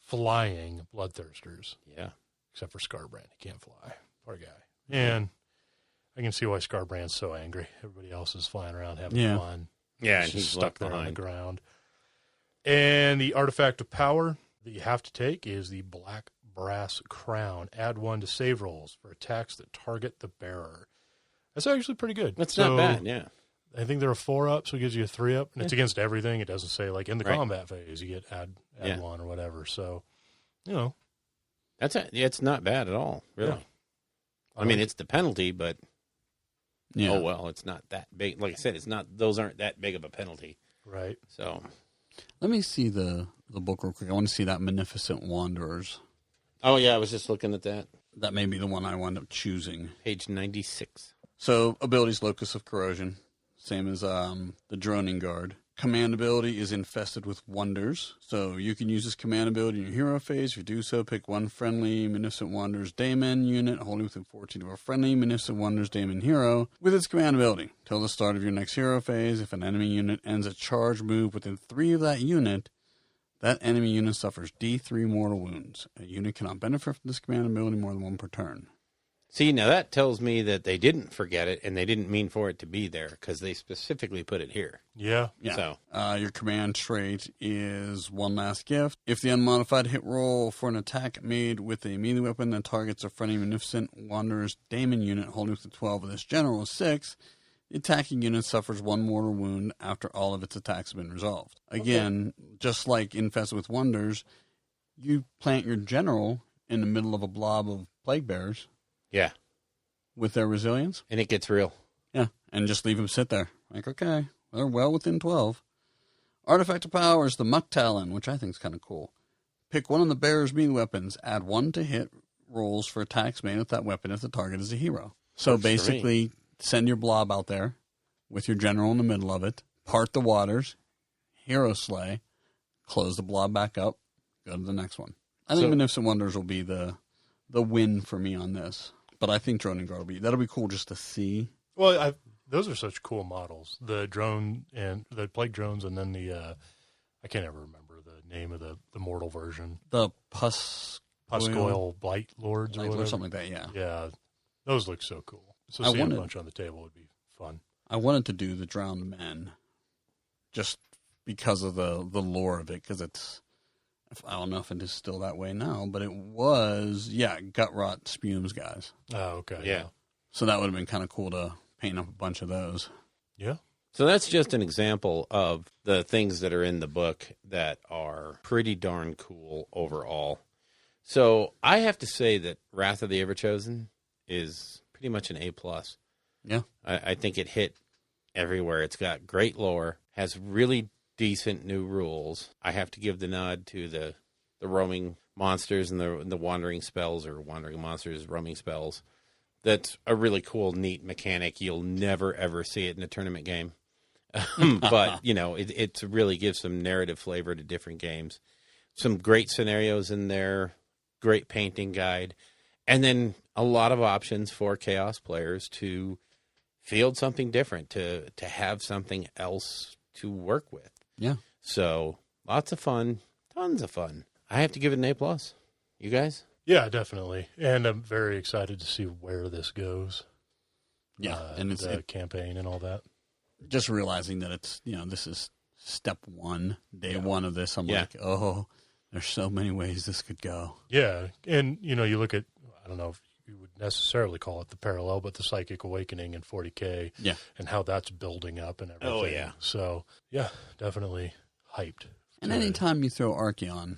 flying Bloodthirsters. Yeah. Except for Scarbrand. He can't fly. Poor guy. And I can see why Scarbrand's so angry. Everybody else is flying around having fun. Yeah, and Just he's stuck left there on behind. the ground. And the artifact of power that you have to take is the Black Brass Crown. Add 1 to save rolls for attacks that target the bearer. That's actually pretty good. That's not bad, yeah. I think there are 4 up, so it gives you a 3 up, and it's against everything. It doesn't say, like, in the combat phase, you get add 1 or whatever. So, It's not bad at all, really. Yeah. I mean, it's the penalty, but Yeah. oh well, it's not that big. Like I said, those aren't that big of a penalty. Right. So Let me see the book real quick. I want to see that Magnificent Wanderers. oh yeah, I was just looking at that. That may be the one I wound up choosing. Page 96. So, abilities, Locus of Corrosion. Same as the Droning Guard. Command ability is Infested with Wonders. So, you can use this command ability in your hero phase. If you do so, pick one friendly Magnificent Wonders Daemon unit holding within 14 of a friendly Magnificent Wonders Daemon hero with its command ability. Till the start of your next hero phase, if an enemy unit ends a charge move within 3 of that unit, that enemy unit suffers D3 mortal wounds. A unit cannot benefit from this command ability more than 1 per turn. See, now that tells me that they didn't forget it and they didn't mean for it to be there because they specifically put it here. Yeah. Yeah. So Your command trait is One Last Gift. If the unmodified hit roll for an attack made with a melee weapon that targets a friendly Magnificent Wanderer's Daemon unit holding with the 12 of this general is 6, the attacking unit suffers 1 mortal wound after all of its attacks have been resolved. Again, just like Infested with Wonders, you plant your general in the middle of a blob of plague bearers yeah, with their resilience. and it gets real. Yeah, and just leave them sit there. Like, okay, they're well within 12. Artifact of Power is the Muck Talon, which I think is kind of cool. Pick one of the bearer's melee weapons. Add 1 to hit rolls for attacks made with that weapon if the target is a hero. So Works for me. basically, send your blob out there with your general in the middle of it, part the waters, hero slay, close the blob back up, go to the next one. I think So- Magnificent Wonders will be the win for me on this. But I think Droning Guard that'll be cool just to see. Well, those are such cool models. The drone and the plague drones, and then the I can't ever remember the name of the mortal version. The Puscoil Blight Lords or whatever. something like that, yeah. Yeah, those look so cool. So I seeing wanted- a bunch on the table would be fun. I wanted to do the Drowned Men just because of the lore of it, because it's, I don't know if it is still that way now, but it was, Gut Rot Spumes guys. Oh, okay. Yeah. So that would have been kind of cool to paint up a bunch of those. Yeah. So that's just an example of the things that are in the book that are pretty darn cool overall. So I have to say that Wrath of the Everchosen is pretty much an A+. Yeah. I think it hit everywhere. It's got great lore, has really decent new rules. I have to give the nod to the roaming monsters and the wandering spells, or wandering monsters, roaming spells. That's a really cool, neat mechanic. You'll never, ever see it in a tournament game. But, it really gives some narrative flavor to different games. Some great scenarios in there, great painting guide, and then a lot of options for Chaos players to field something different, to have something else to work with. Yeah. So lots of fun, tons of fun. I have to give it an A+. You guys? Yeah, definitely. And I'm very excited to see where this goes. Yeah. And it's the campaign and all that. just realizing that it's, this is step 1, day 1 of this. I'm like, oh, there's so many ways this could go. Yeah. And, you look at, I don't know if you would necessarily call it the parallel, but the Psychic Awakening in 40K. Yeah. And how that's building up and everything. Oh, yeah. So, yeah, definitely hyped. And anytime you throw Archeon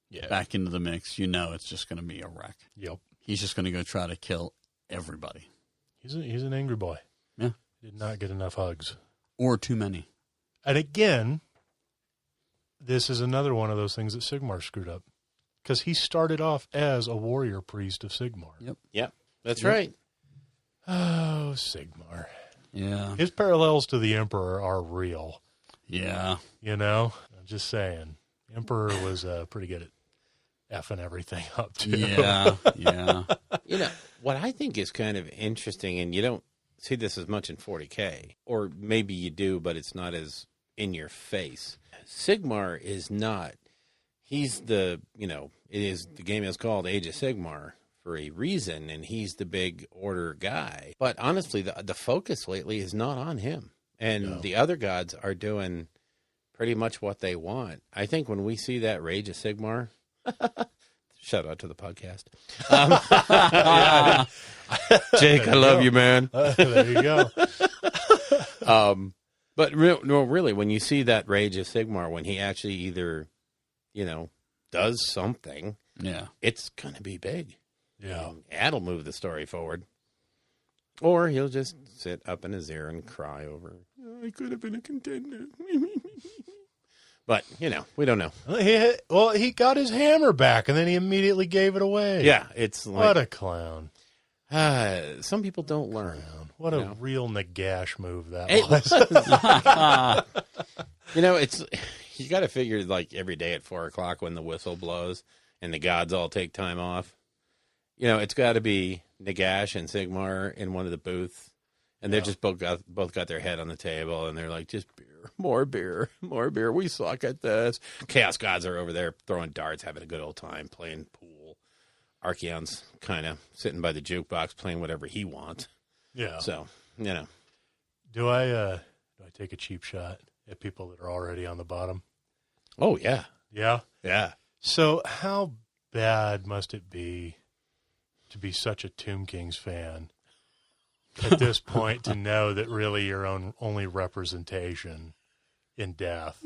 Yeah. back into the mix, it's just going to be a wreck. Yep. He's just going to go try to kill everybody. He's an angry boy. Yeah. Did not get enough hugs. Or too many. And again, this is another one of those things that Sigmar screwed up. Because he started off as a warrior priest of Sigmar. Yep. That's right. Oh, Sigmar. Yeah. His parallels to the Emperor are real. Yeah. I'm just saying. The Emperor was pretty good at effing everything up, too. Yeah. Yeah. What I think is kind of interesting, and you don't see this as much in 40K, or maybe you do, but it's not as in your face. Sigmar is not. He's the game is called Age of Sigmar for a reason, and he's the big order guy. But honestly, the focus lately is not on him. And the other gods are doing pretty much what they want. I think when we see that Rage of Sigmar, shout out to the podcast. Jake, I love you, man. There you go. But really, when you see that Rage of Sigmar, when he actually either, does something, Yeah. it's going to be big. Yeah. That'll move the story forward. Or he'll just sit up in his ear and cry over, "Oh, I could have been a contender." But, we don't know. He got his hammer back, and then he immediately gave it away. Yeah, it's like... What a clown. Some people don't learn. What a real Nagash move that It was. It's... You got to figure, like, every day at 4 o'clock when the whistle blows and the gods all take time off. It's got to be Nagash and Sigmar in one of the booths. And they're just both got their head on the table, and they're like, just beer, more beer, more beer. We suck at this. Chaos gods are over there throwing darts, having a good old time, playing pool. Archeon's kind of sitting by the jukebox, playing whatever he wants. Yeah. So, Do I take a cheap shot at people that are already on the bottom? Oh, yeah. Yeah? Yeah. So how bad must it be to be such a Tomb Kings fan at this point to know that really your only representation in death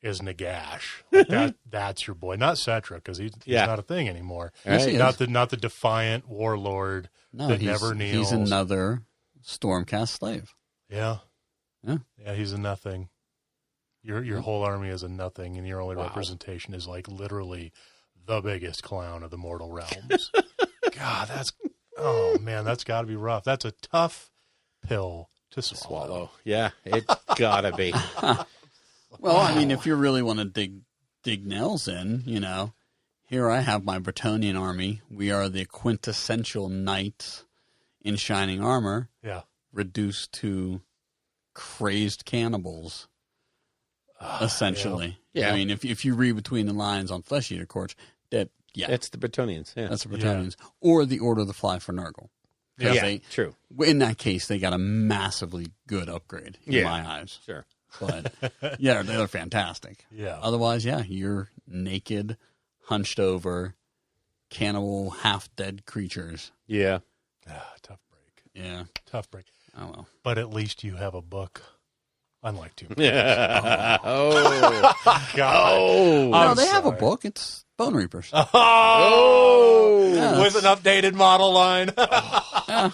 is Nagash? Like that's your boy, not Cetra, because he's not a thing anymore. Right. Not the defiant warlord that never kneels. He's another Stormcast slave. Yeah, yeah. He's a nothing. Your whole army is a nothing, and your only representation is like literally the biggest clown of the mortal realms. God, that's got to be rough. That's a tough pill to swallow. Yeah, it's gotta be. Well, I mean, if you really want to dig nails in, here I have my Bretonnian army. We are the quintessential knights in shining armor, reduced to crazed cannibals, essentially. Yeah. I mean, if you read between the lines on Flesh Eater Courts, It's the Bretonnians. Yeah. That's the Bretonnians. Or the Order of the Fly for Nurgle. Yeah, true. In that case, they got a massively good upgrade in my eyes. Sure. But, they're fantastic. Yeah. Otherwise, you're naked, hunched over, cannibal, half-dead creatures. Yeah. Tough break. Yeah. Tough break. Oh, well. But at least you have a book. Unlike Tomb Kings. Yeah. Oh. God. Oh. No, they have a book. It's Bone Reapers. Oh. With an updated model line. Yeah,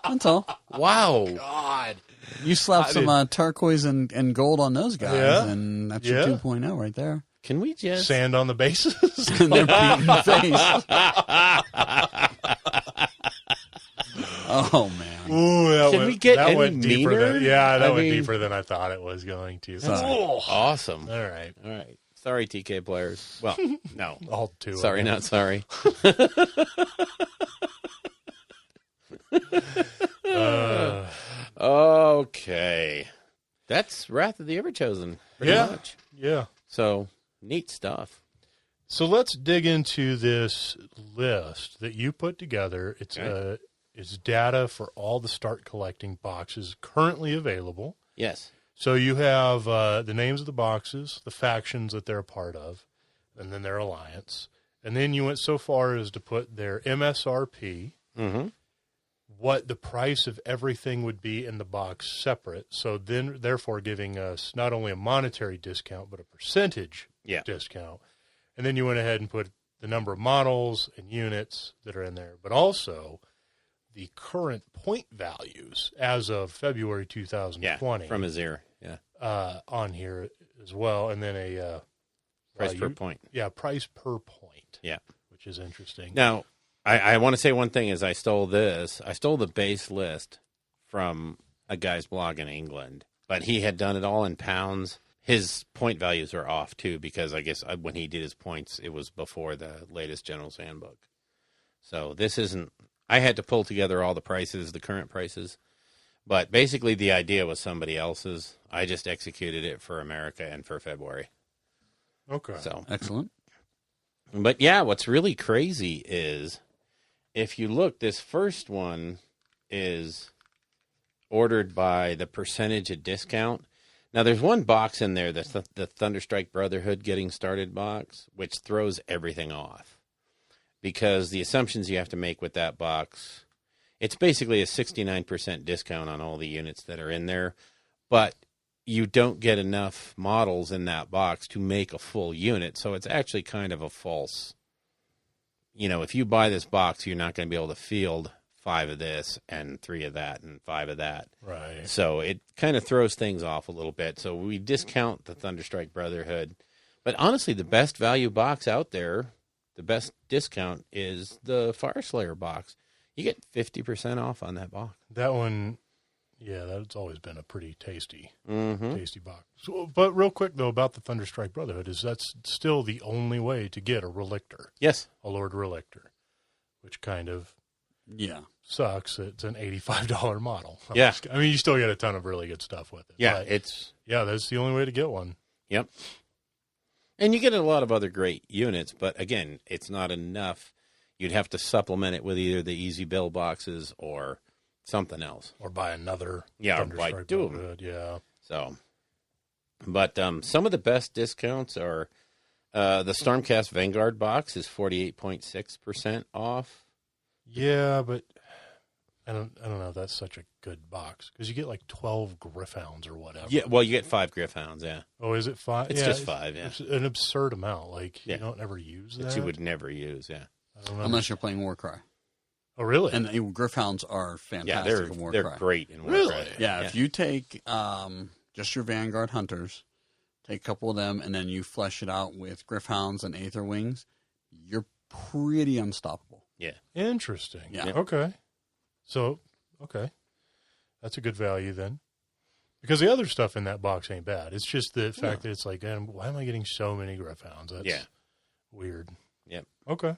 that's all. Wow. God. You slap some turquoise and gold on those guys, and that's your 2.0 right there. Can we just... Sand on the bases? And they're beating the face. Oh, man. Ooh, Can we get any went deeper meaner? That went deeper than I thought it was going to. Awesome. All right. Sorry, TK players. Well, no. All two. Sorry, not sorry. Okay. That's Wrath of the Everchosen. Pretty much. Yeah. So, neat stuff. So let's dig into this list that you put together. It's data for all the start collecting boxes currently available. Yes. So you have the names of the boxes, the factions that they're a part of, and then their alliance. And then you went so far as to put their MSRP, what the price of everything would be in the box separate. So then, therefore, giving us not only a monetary discount, but a percentage discount. And then you went ahead and put the number of models and units that are in there, but also the current point values as of February 2020. Yeah, from Azir, on here as well. And then a price per point. Yeah, price per point. Yeah. Which is interesting. Now, I want to say one thing is I stole the base list from a guy's blog in England, but he had done it all in pounds. His point values are off, too, because I guess when he did his points, it was before the latest General's Handbook. So this isn't... I had to pull together all the prices, the current prices. But basically the idea was somebody else's. I just executed it for America and for February. Okay. So Excellent. But yeah, what's really crazy is if you look, this first one is ordered by the percentage of discount. Now, there's one box in there, that's the Thunderstrike Brotherhood Getting Started box, which throws everything off. Because the assumptions you have to make with that box, it's basically a 69% discount on all the units that are in there. But you don't get enough models in that box to make a full unit. So it's actually kind of a false. If you buy this box, you're not going to be able to field 5 of this and 3 of that and 5 of that. Right. So it kind of throws things off a little bit. So we discount the Thunderstrike Brotherhood. But honestly, the best value box out there, the best discount is the Fire Slayer box. You get 50% off on that box. That one, yeah, that's always been a pretty tasty Mm-hmm. box. So, but real quick, though, about the Thunderstrike Brotherhood, is that's still the only way to get a Relictor, Yes. a Lord Relictor, which kind of Yeah. sucks. It's an $85 model. Yeah. I mean, you still get a ton of really good stuff with it. Yeah, but, yeah, that's the only way to get one. Yep. And you get a lot of other great units, but again, it's not enough. You'd have to supplement it with either the Easy Bill boxes or something else. Or buy another Yeah, or buy Thunderstrike 2 of them. Brotherhood. Yeah. So, but some of the best discounts are the Stormcast Vanguard box is 48.6% off. Yeah, but I don't know if that's such a good box because you get like 12 Gryph-hounds or whatever. Yeah, well, you get 5 Gryph-hounds, yeah. Oh, is it 5? It's yeah, just 5, yeah. It's an absurd amount. Like, Yeah. you don't ever use that. That you would never use, yeah. I don't know. Unless you're playing Warcry. Oh, really? And the Gryph-hounds are Yeah, fantastic in Warcry. they're great in Warcry. Really? Yeah, if you take just your Vanguard Hunters, take a couple of them, and then you flesh it out with Gryph-hounds and Aether Wings, you're pretty unstoppable. Yeah. Interesting. Yeah. Okay. So, okay. That's a good value then. Because the other stuff in that box ain't bad. It's just the fact that it's like, man, why am I getting so many Gryph-hounds? That's weird. Yep. Okay.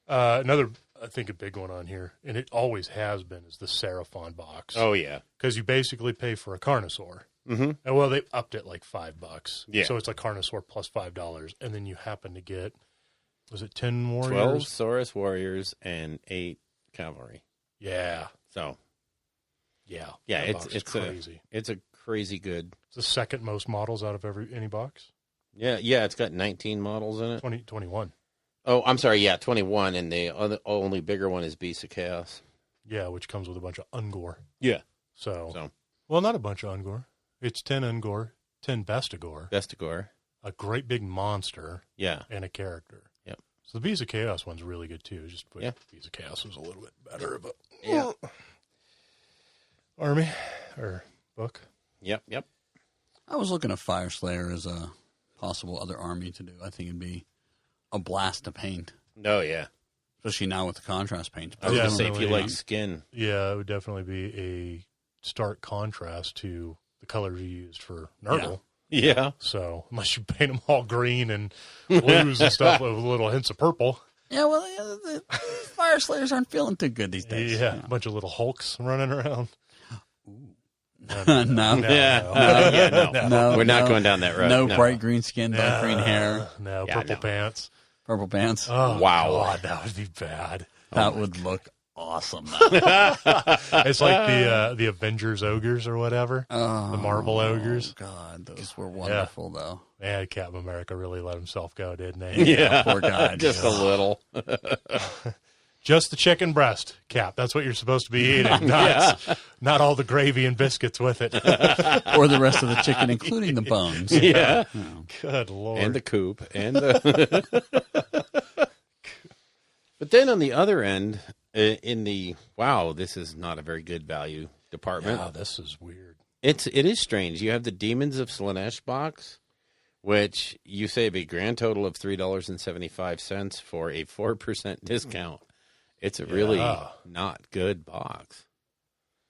Another, I think, a big one on here, and it always has been, is the Seraphon box. Oh, yeah. Because you basically pay for a Carnosaur. Mm-hmm. And, well, they upped it like $5. Yeah. So it's like Carnosaur plus $5. And then you happen to get, was it 10 warriors? 12 Saurus Warriors and 8 Cavalry. Yeah. So, Yeah. yeah, That box is it's crazy. it's a crazy good. It's the second most models out of any box. Yeah, it's got 19 models in it. 21. Oh, I'm sorry, yeah, 21, and the only bigger one is Beast of Chaos. Yeah, which comes with a bunch of Ungor. Yeah. So, well, not a bunch of Ungor. It's 10 Ungor, 10 Bestigor, Bestigor. a great big monster, Yeah. and a character. Yep. So the Beast of Chaos one's really good too. Just Yeah. Beast of Chaos was a little bit better of a Yeah. army or book. Yep. I was looking at Fire Slayer as a possible other army to do. I think it'd be a blast to paint, No, yeah. especially now with the contrast paint. I was going to say, if Definitely. you like skin. Yeah, it would definitely be a stark contrast to the colors you used for Nurgle. Yeah. So unless you paint them all green and blues and stuff with little hints of purple. Yeah, well, the Fire Slayers aren't feeling too good these days. Yeah, a bunch of little Hulks running around. No. No. No, We're not no. going down that road. No bright green skin, dark green hair, No, Yeah, purple no. pants. purple pants. Oh, Wow. God, that would be bad. That would look awesome. It's like the Avengers ogres or whatever. The Marvel ogres. God, those were wonderful, though. Man, Captain America really let himself go, didn't he? Yeah. Poor guy. Just a little. Just the chicken breast, Cap. That's what you're supposed to be eating. Not all the gravy and biscuits with it. Or the rest of the chicken, including the bones. Yeah. Good Lord. And the coop. And the. But then on the other end, in the, wow, this is not a very good value department. Oh, this is weird. It is strange. You have the Demons of Slaanesh box, which you save a grand total of $3.75 for a 4% discount. It's a really not good box.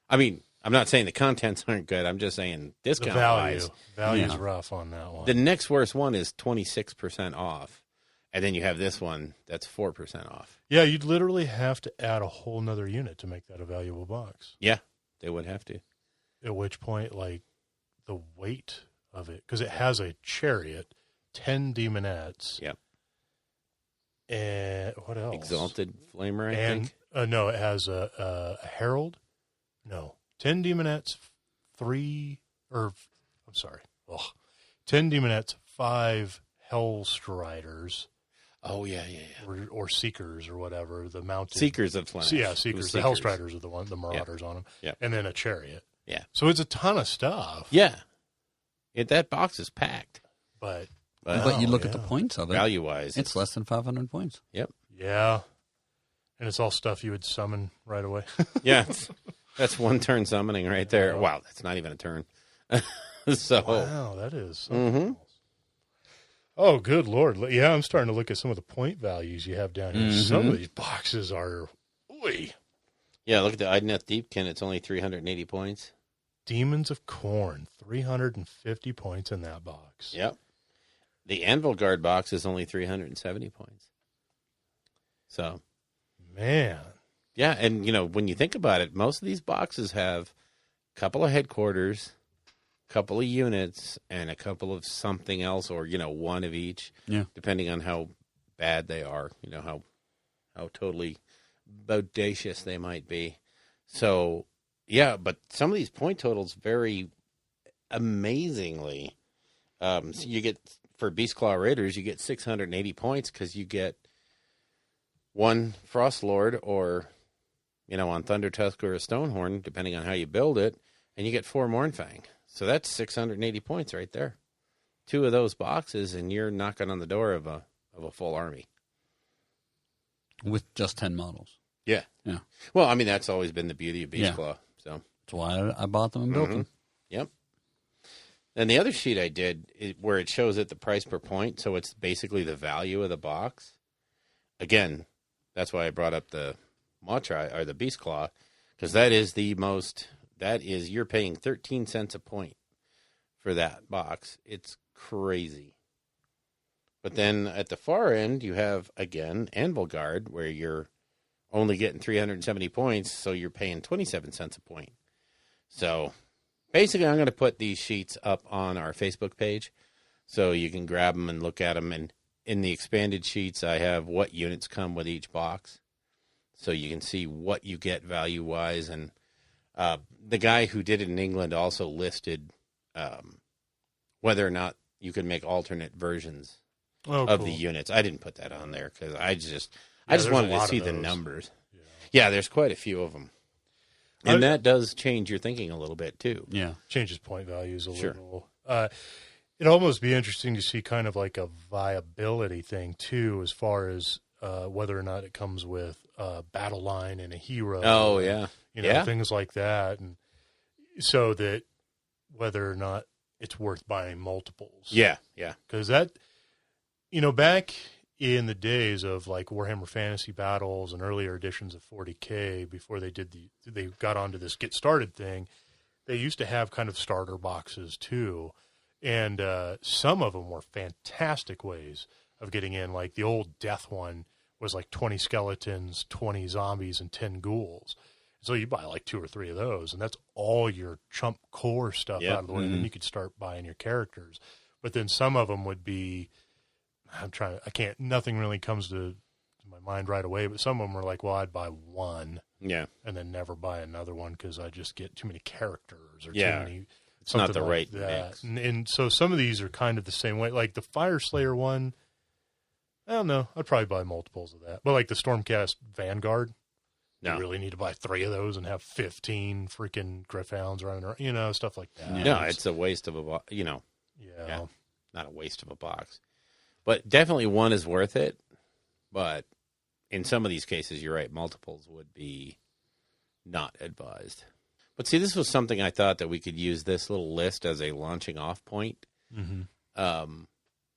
I mean, I'm not saying the contents aren't good. I'm just saying The discount value. wise. Value's rough on that one. The next worst one is 26% off. And then you have this one that's 4% off. Yeah, you'd literally have to add a whole nother unit to make that a valuable box. Yeah, they would have to. At which point, like, the weight of it, because it has a chariot, 10 demonettes. Yep. And what else? Exalted Flamer, I and think. no, it has a herald. No, 10 demonettes, 10 demonettes, 5 hellstriders. Oh, yeah. Or seekers or whatever, the mounted Seekers of Slaanesh. Yeah, It seekers. was The hellstriders are the marauders on them. Yep. And then a chariot. Yeah. So it's a ton of stuff. Yeah. That box is packed. But But you look at the points of it. Value-wise. It's less than 500 points. Yep. yeah. And it's all stuff you would summon right away. Yeah, that's one turn summoning right there. Wow, that's not even a turn. So wow, that is something else. Oh, good Lord. Yeah, I'm starting to look at some of the point values you have down here. Some of these boxes are, yeah, look at the Idneth Deepkin. It's only 380 points. Demons of Corn, 350 points in that box. Yep. The Anvil Guard box is only 370 points. So, man. Yeah, and, when you think about it, most of these boxes have a couple of headquarters, a couple of units, and a couple of something else, or, one of each, depending on how bad they are, how totally bodacious they might be. So, yeah, but some of these point totals vary amazingly. So you get, for Beast Claw Raiders, you get 680 points because you get one Frost Lord or, on Thunder Tusk or a Stonehorn, depending on how you build it, and you get 4 Mournfang. So that's 680 points right there. 2 of those boxes, and you're knocking on the door of a full army. With just 10 models. Yeah. Well, that's always been the beauty of Beast Claw. So that's why I bought them and built them. Yep. And the other sheet I did, where it shows it the price per point, so it's basically the value of the box. Again, that's why I brought up the Mawtri, or the Beast Claw, because that is you're paying 13 cents a point for that box. It's crazy. But then at the far end, you have, again, Anvil Guard, where you're only getting 370 points, so you're paying 27 cents a point. So basically, I'm going to put these sheets up on our Facebook page so you can grab them and look at them. And in the expanded sheets, I have what units come with each box, so you can see what you get value-wise. And the guy who did it in England also listed whether or not you could make alternate versions of the units. I didn't put that on there because I just wanted to see the numbers. Yeah, there's quite a few of them. And that does change your thinking a little bit, too. Yeah. Changes point values a little. It'd almost be interesting to see kind of like a viability thing, too, as far as whether or not it comes with a battle line and a hero. Oh, yeah. Things like that. And so that whether or not it's worth buying multiples. Yeah. Because that, back in the days of like Warhammer Fantasy Battles and earlier editions of 40K, before they got onto this Get Started thing, they used to have kind of starter boxes too. And some of them were fantastic ways of getting in. Like the old Death one was like 20 skeletons, 20 zombies, and 10 ghouls. So you buy like 2 or 3 of those, and that's all your chump core stuff out of the way. And then you could start buying your characters. But then some of them would be, nothing really comes to my mind right away, but some of them are like, well, I'd buy one. Yeah. And then never buy another one because I just get too many characters or too many. It's not the like right that. mix. And so some of these are kind of the same way. Like the Fire Slayer one, I don't know. I'd probably buy multiples of that. But like the Stormcast Vanguard, you really need to buy 3 of those and have 15 freaking Gryph-hounds running around, stuff like that. No, it's a waste of not a waste of a box. But definitely one is worth it. But in some of these cases, you're right, multiples would be not advised. But see, this was something I thought that we could use this little list as a launching off point. Mm-hmm.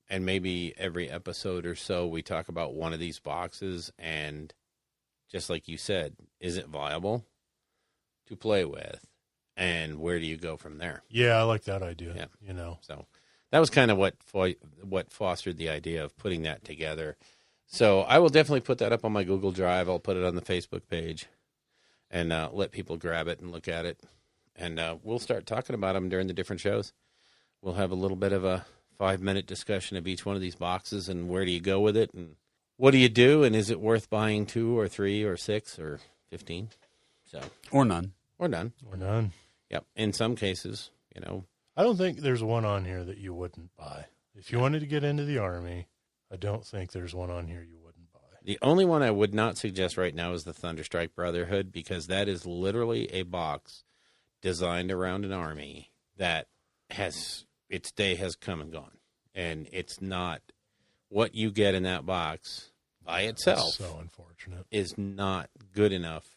And maybe every episode or so we talk about one of these boxes, and just like you said, is it viable to play with? And where do you go from there? Yeah, I like that idea. Yeah. So that was kind of what fostered the idea of putting that together. So I will definitely put that up on my Google Drive. I'll put it on the Facebook page and let people grab it and look at it. And we'll start talking about them during the different shows. We'll have a little bit of a 5-minute discussion of each one of these boxes and where do you go with it and what do you do and is it worth buying 2 or 3 or 6 or 15? So or none. Yep. In some cases, I don't think there's one on here that you wouldn't buy. If you wanted to get into the Army, I don't think there's one on here you wouldn't buy. The only one I would not suggest right now is the Thunderstrike Brotherhood, because that is literally a box designed around an army that its day has come and gone. And it's not what you get in that box by itself That's so unfortunate. is not good enough.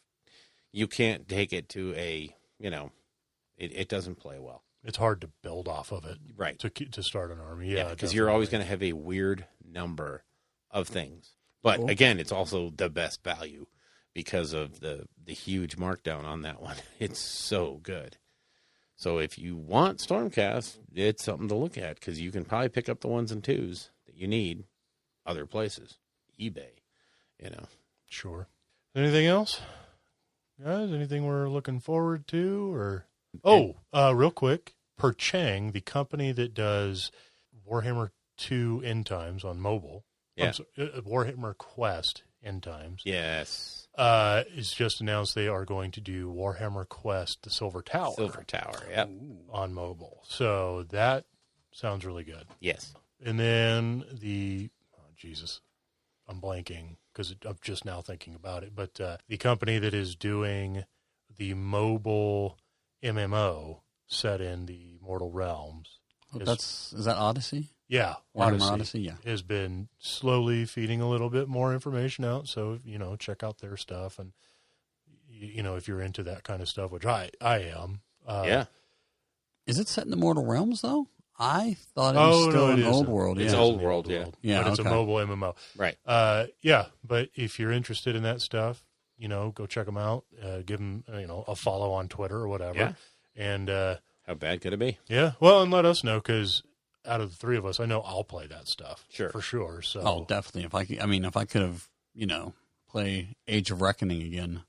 You can't take it to it doesn't play well. It's hard to build off of it, Right. To start an army. Yeah, because you're always going to have a weird number of things. But again, it's also the best value because of the huge markdown on that one. It's so good. So if you want Stormcast, it's something to look at because you can probably pick up the 1s and 2s that you need other places, eBay, Sure. Anything else, guys? Anything we're looking forward to? Or real quick, Perchang, the company that does Warhammer 2 End Times on mobile, Warhammer Quest End Times, Yes, is just announced they are going to do Warhammer Quest: The Silver Tower. Yep. On mobile. So that sounds really good. Yes. And then I'm blanking because I'm just now thinking about it. But the company that is doing the mobile MMO set in the Mortal Realms. Is that Odyssey? Yeah, Warhammer Odyssey, yeah. Has been slowly feeding a little bit more information out. So, check out their stuff. And, if you're into that kind of stuff, which I am. Yeah. Is it set in the Mortal Realms, though? I thought it was still an old world. It's old world, yeah. Yeah, but it's a mobile MMO. Right. But if you're interested in that stuff, go check them out. Give them, a follow on Twitter or whatever. Yeah. And how bad could it be? Yeah. Well, and let us know because out of the three of us, I know I'll play that stuff. Sure. For sure. So. Oh, definitely. If I could have, play Age of Reckoning again.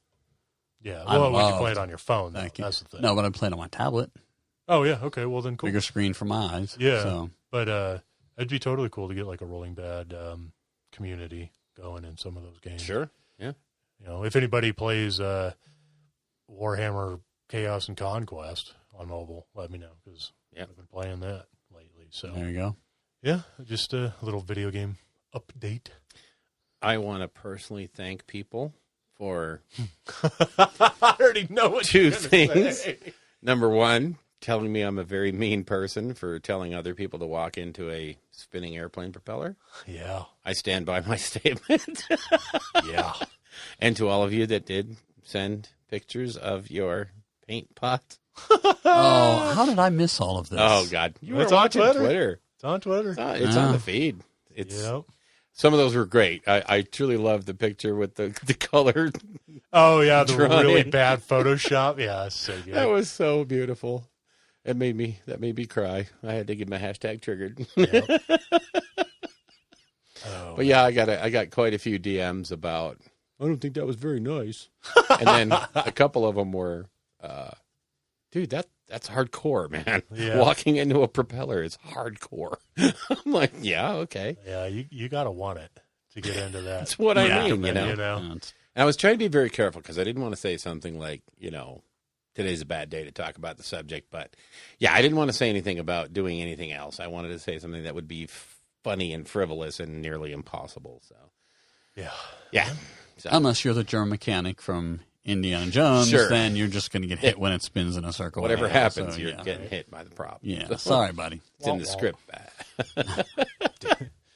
Yeah. Well, we can play it on your phone. Though. Thank you. That's the thing. No, but I played on my tablet. Oh, yeah. Okay. Well, then cool. Bigger screen for my eyes. Yeah. So. But it'd be totally cool to get like a Rolling Bad community going in some of those games. Sure. Yeah. If anybody plays Warhammer Chaos and Conquest on mobile, let me know because I've been playing that lately. So there you go. Yeah, just a little video game update. I want to personally thank people for I already know what two things. Number one, telling me I'm a very mean person for telling other people to walk into a spinning airplane propeller. Yeah. I stand by my statement. Yeah. And to all of you that did send pictures of your paint pot. Oh, how did I miss all of this? Oh, God. You were It's on watching Twitter. It's on Twitter. It's on the feed. Some of those were great. I truly love the picture with the color. Oh, yeah, the drawn really in. bad Photoshop. Yeah, it's so good. That was so beautiful. That made me cry. I had to get my hashtag triggered. Yep. But yeah, I got quite a few DMs about, I don't think that was very nice. And then a couple of them were, dude, that's hardcore, man. Yeah. Walking into a propeller is hardcore. I'm like, yeah, okay. Yeah, you got to want it to get into that. That's what I mean, you know. You And I was trying to be very careful because I didn't want to say something like, today's a bad day to talk about the subject. But yeah, I didn't want to say anything about doing anything else. I wanted to say something that would be funny and frivolous and nearly impossible. So yeah. So, Unless you're the German mechanic from Indiana Jones, Sure. then you're just going to get hit when it spins in a circle. whatever anyhow. happens, So, you're yeah. getting hit by the prop. Yeah, So, sorry, buddy. it's in the script.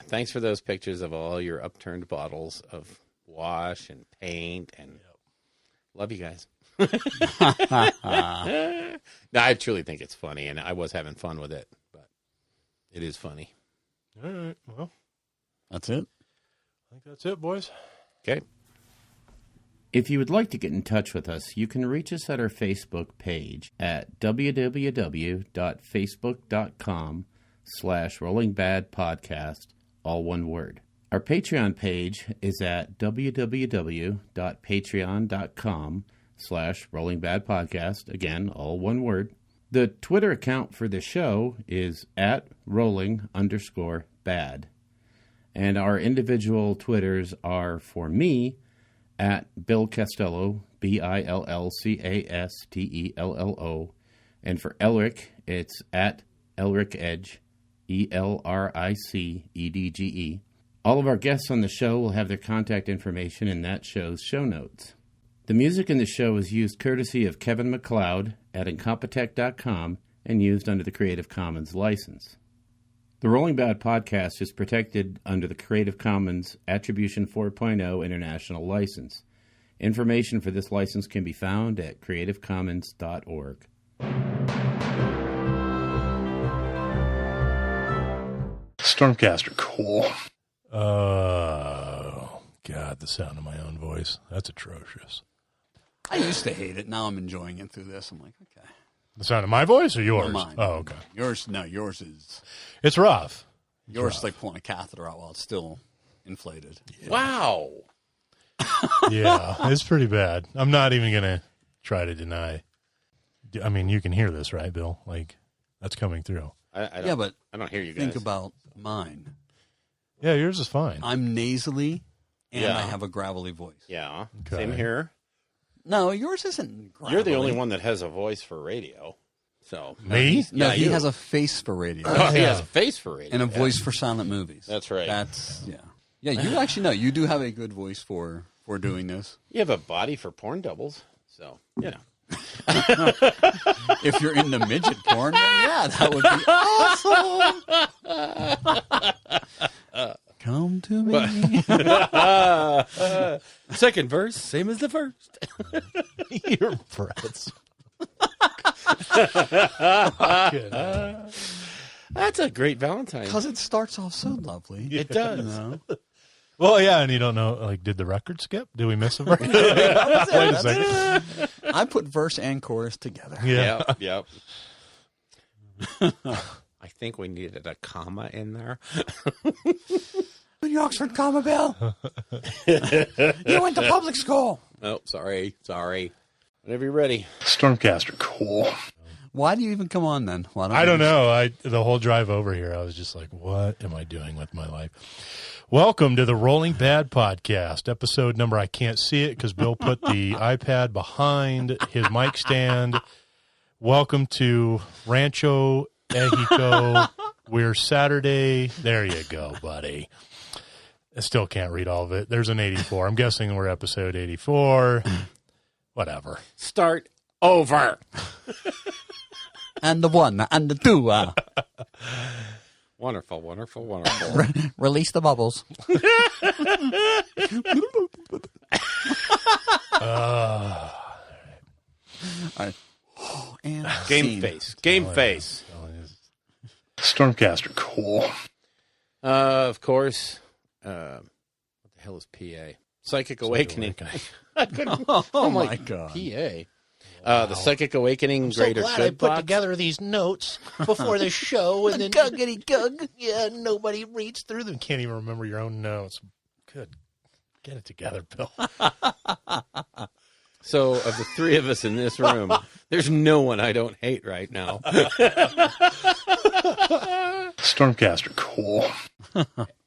Thanks for those pictures of all your upturned bottles of wash and paint, and love you guys. No, I truly think it's funny, and I was having fun with it, but it is funny. All right. Well, That's it. I think that's it, boys. Okay. If you would like to get in touch with us, you can reach us at our Facebook page at www.facebook.com/rollingbadpodcast, all one word. Our Patreon page is at www.patreon.com/rollingbadpodcast, again, all one word. The Twitter account for the show is at rolling_bad. And our individual Twitters are, for me, at Bill Castello, BILLCASTELLO. And for Elric, it's at Elric Edge, ELRICEDGE. All of our guests on the show will have their contact information in that show's show notes. The music in the show is used courtesy of Kevin MacLeod at Incompetech.com and used under the Creative Commons license. The Rolling Bad podcast is protected under the Creative Commons Attribution 4.0 International License. Information for this license can be found at creativecommons.org. Stormcaster, cool. Oh, God, the sound of my own voice. That's atrocious. I used to hate it. Now I'm enjoying it through this. I'm like, okay. The sound of my voice or yours? No, mine. Oh, okay. Yours is... It's rough. Yours is like pulling a catheter out while it's still inflated. Yeah. Wow. Yeah, it's pretty bad. I'm not even going to try to deny. I mean, you can hear this, right, Bill? Like, that's coming through. I don't hear you guys. Think about mine. Yeah, yours is fine. I'm nasally, and Yeah. I have a gravelly voice. Yeah, Okay. same here. No, yours isn't gravelly. You're the only one that has a voice for radio. So Me? No, he you. has a face for radio. Oh, he has a face for radio. And a voice for silent movies. That's right. Yeah, you actually know. You do have a good voice for doing this. You have a body for porn doubles. So, you know. If you're into midget porn, then yeah, that would be awesome. Come to me. Second verse, same as the first. Your breaths. That's a great Valentine. Because it starts off so lovely. It does. You know? Well, yeah, and you don't know, like, did the record skip? Did we miss a verse? Wait a second. I put verse and chorus together. Yeah. Yep. I think we needed a comma in there. The Oxford comma, Bill. You went to public school. Oh, sorry. Whenever you're ready. Stormcaster, cool. Why do you even come on then? Why I don't know. The whole drive over here, I was just like, what am I doing with my life? Welcome to the Rolling Bad podcast, episode number. I can't see it because Bill put the iPad behind his mic stand. Welcome to Rancho Mexico. We're Saturday. There you go, buddy. I still can't read all of it. There's an 84. I'm guessing we're episode 84. Whatever. Start over. And the one and the two. Wonderful. Release the bubbles. All right. And Game face. Stormcaster, cool. Of course. What the hell is PA? Psychic Awakening. Oh my God. PA. The Psychic Awakening So Greater glad Good I put box. together these notes before the show, and then Guggity gug. yeah, nobody reads through them. Can't even remember your own notes. Good, get it together, Bill. So, of the three of us in this room, there's no one I don't hate right now. Stormcaster, cool.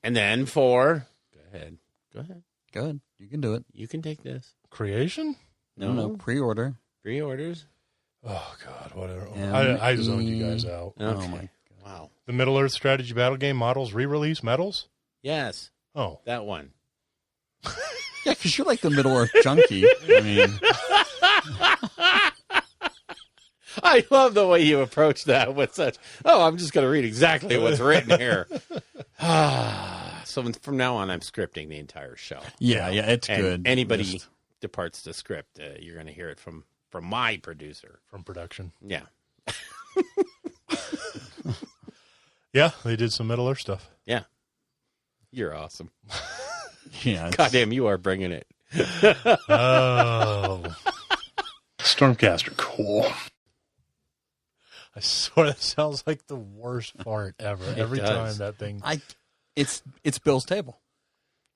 And then for... Go ahead. Good. You can do it. You can take this. Creation? No. Pre-order. Pre-orders. Oh God, whatever. M-E- I zoned you guys out. Okay. Oh my. Wow. The Middle Earth Strategy Battle Game models re-release medals. Yes, Oh, that one. Yeah, because you're like the Middle Earth junkie. I mean, I love the way you approach that with such, I'm just going to read exactly what's written here. So from now on, I'm scripting the entire show. yeah, it's And good. anybody Just- departs the script, you're going to hear it from my producer. from production. Yeah. Yeah, they did some Middle Earth stuff. Yeah. You're awesome. Yeah. Goddamn, you are bringing it. Oh, Stormcaster, cool. I swear that sounds like the worst part ever. Every does. time that thing. It's Bill's table.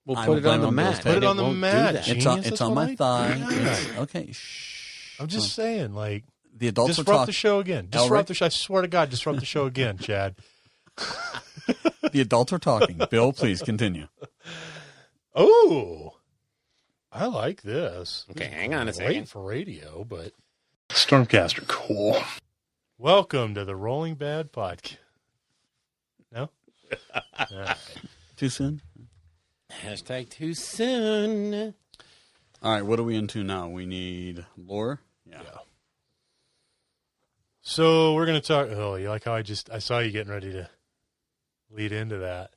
We'll I put will it on blame the on mat. Bill's table. Put it on the won't do mat. that. Genius, It's that's on what my I thigh. do. It's- okay. Shh. I'm just saying, like, The adults are disrupt talking. the show again. Elric? Disrupt the show. I swear to God, disrupt the show again, Chad. The adults are talking. Bill, please continue. Oh, I like this. Okay, hang on a Late second. for radio, but Stormcaster, cool. Welcome to the Rolling Bad podcast. No, all right. Too soon? Hashtag too soon. All right, what are we into now? We need lore? Yeah. So we're gonna talk. Oh, you like how I saw you getting ready to lead into that.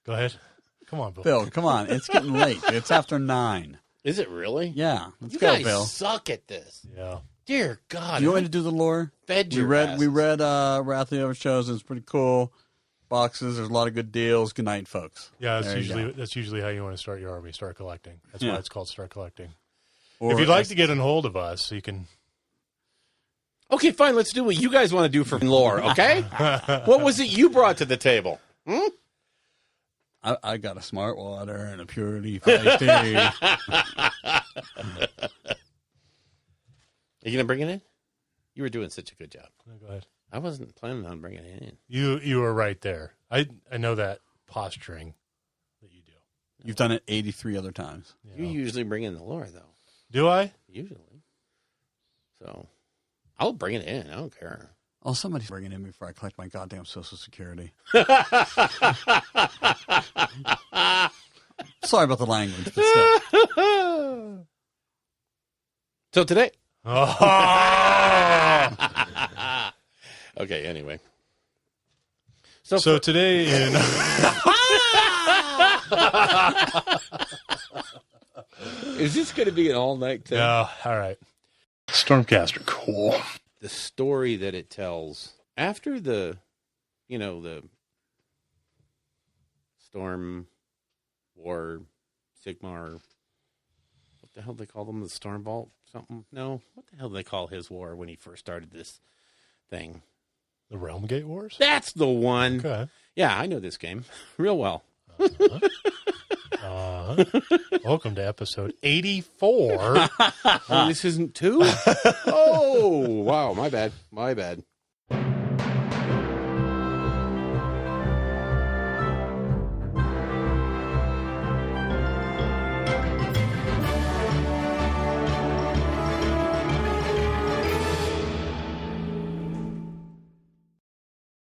Go ahead. Come on, Bill. Bill, come on. It's getting late. It's after 9. Is it really? Yeah. Let's You go, guys Bill. suck at this. Yeah. Dear God. Do you want me to do the lore? Fed We your read asses. Wrath of the Everchosen. It's pretty cool. Boxes. There's a lot of good deals. Good night, folks. Yeah, There you go. that's usually how you want to start your army. Start collecting. That's Yeah. why it's called start collecting. Or If you'd like to get in hold of us, you can. Okay, fine. Let's do what you guys want to do for lore, okay? What was it you brought to the table? I got a smart water and a purity feisty. Are you going to bring it in? You were doing such a good job. No, go ahead. I wasn't planning on bringing it in. You were right there. I know that posturing that you do. You've done it 83 other times. You usually bring in the lore, though. Do I? Usually. So, I'll bring it in. I don't care. Oh, somebody's bringing it in before I collect my goddamn Social Security. Sorry about the language, but still. So today. Oh! Okay, anyway. So today in Is this going to be an all-night thing? all right. Stormcast are cool. The story that it tells after the Storm War, Sigmar, what the hell do they call them? The Storm Vault? Something? No. What the hell do they call his war when he first started this thing? The Realm Gate Wars? That's the one. Okay. Yeah, I know this game real well. Welcome to episode 84. Oh, this isn't 2? Oh, wow. My bad.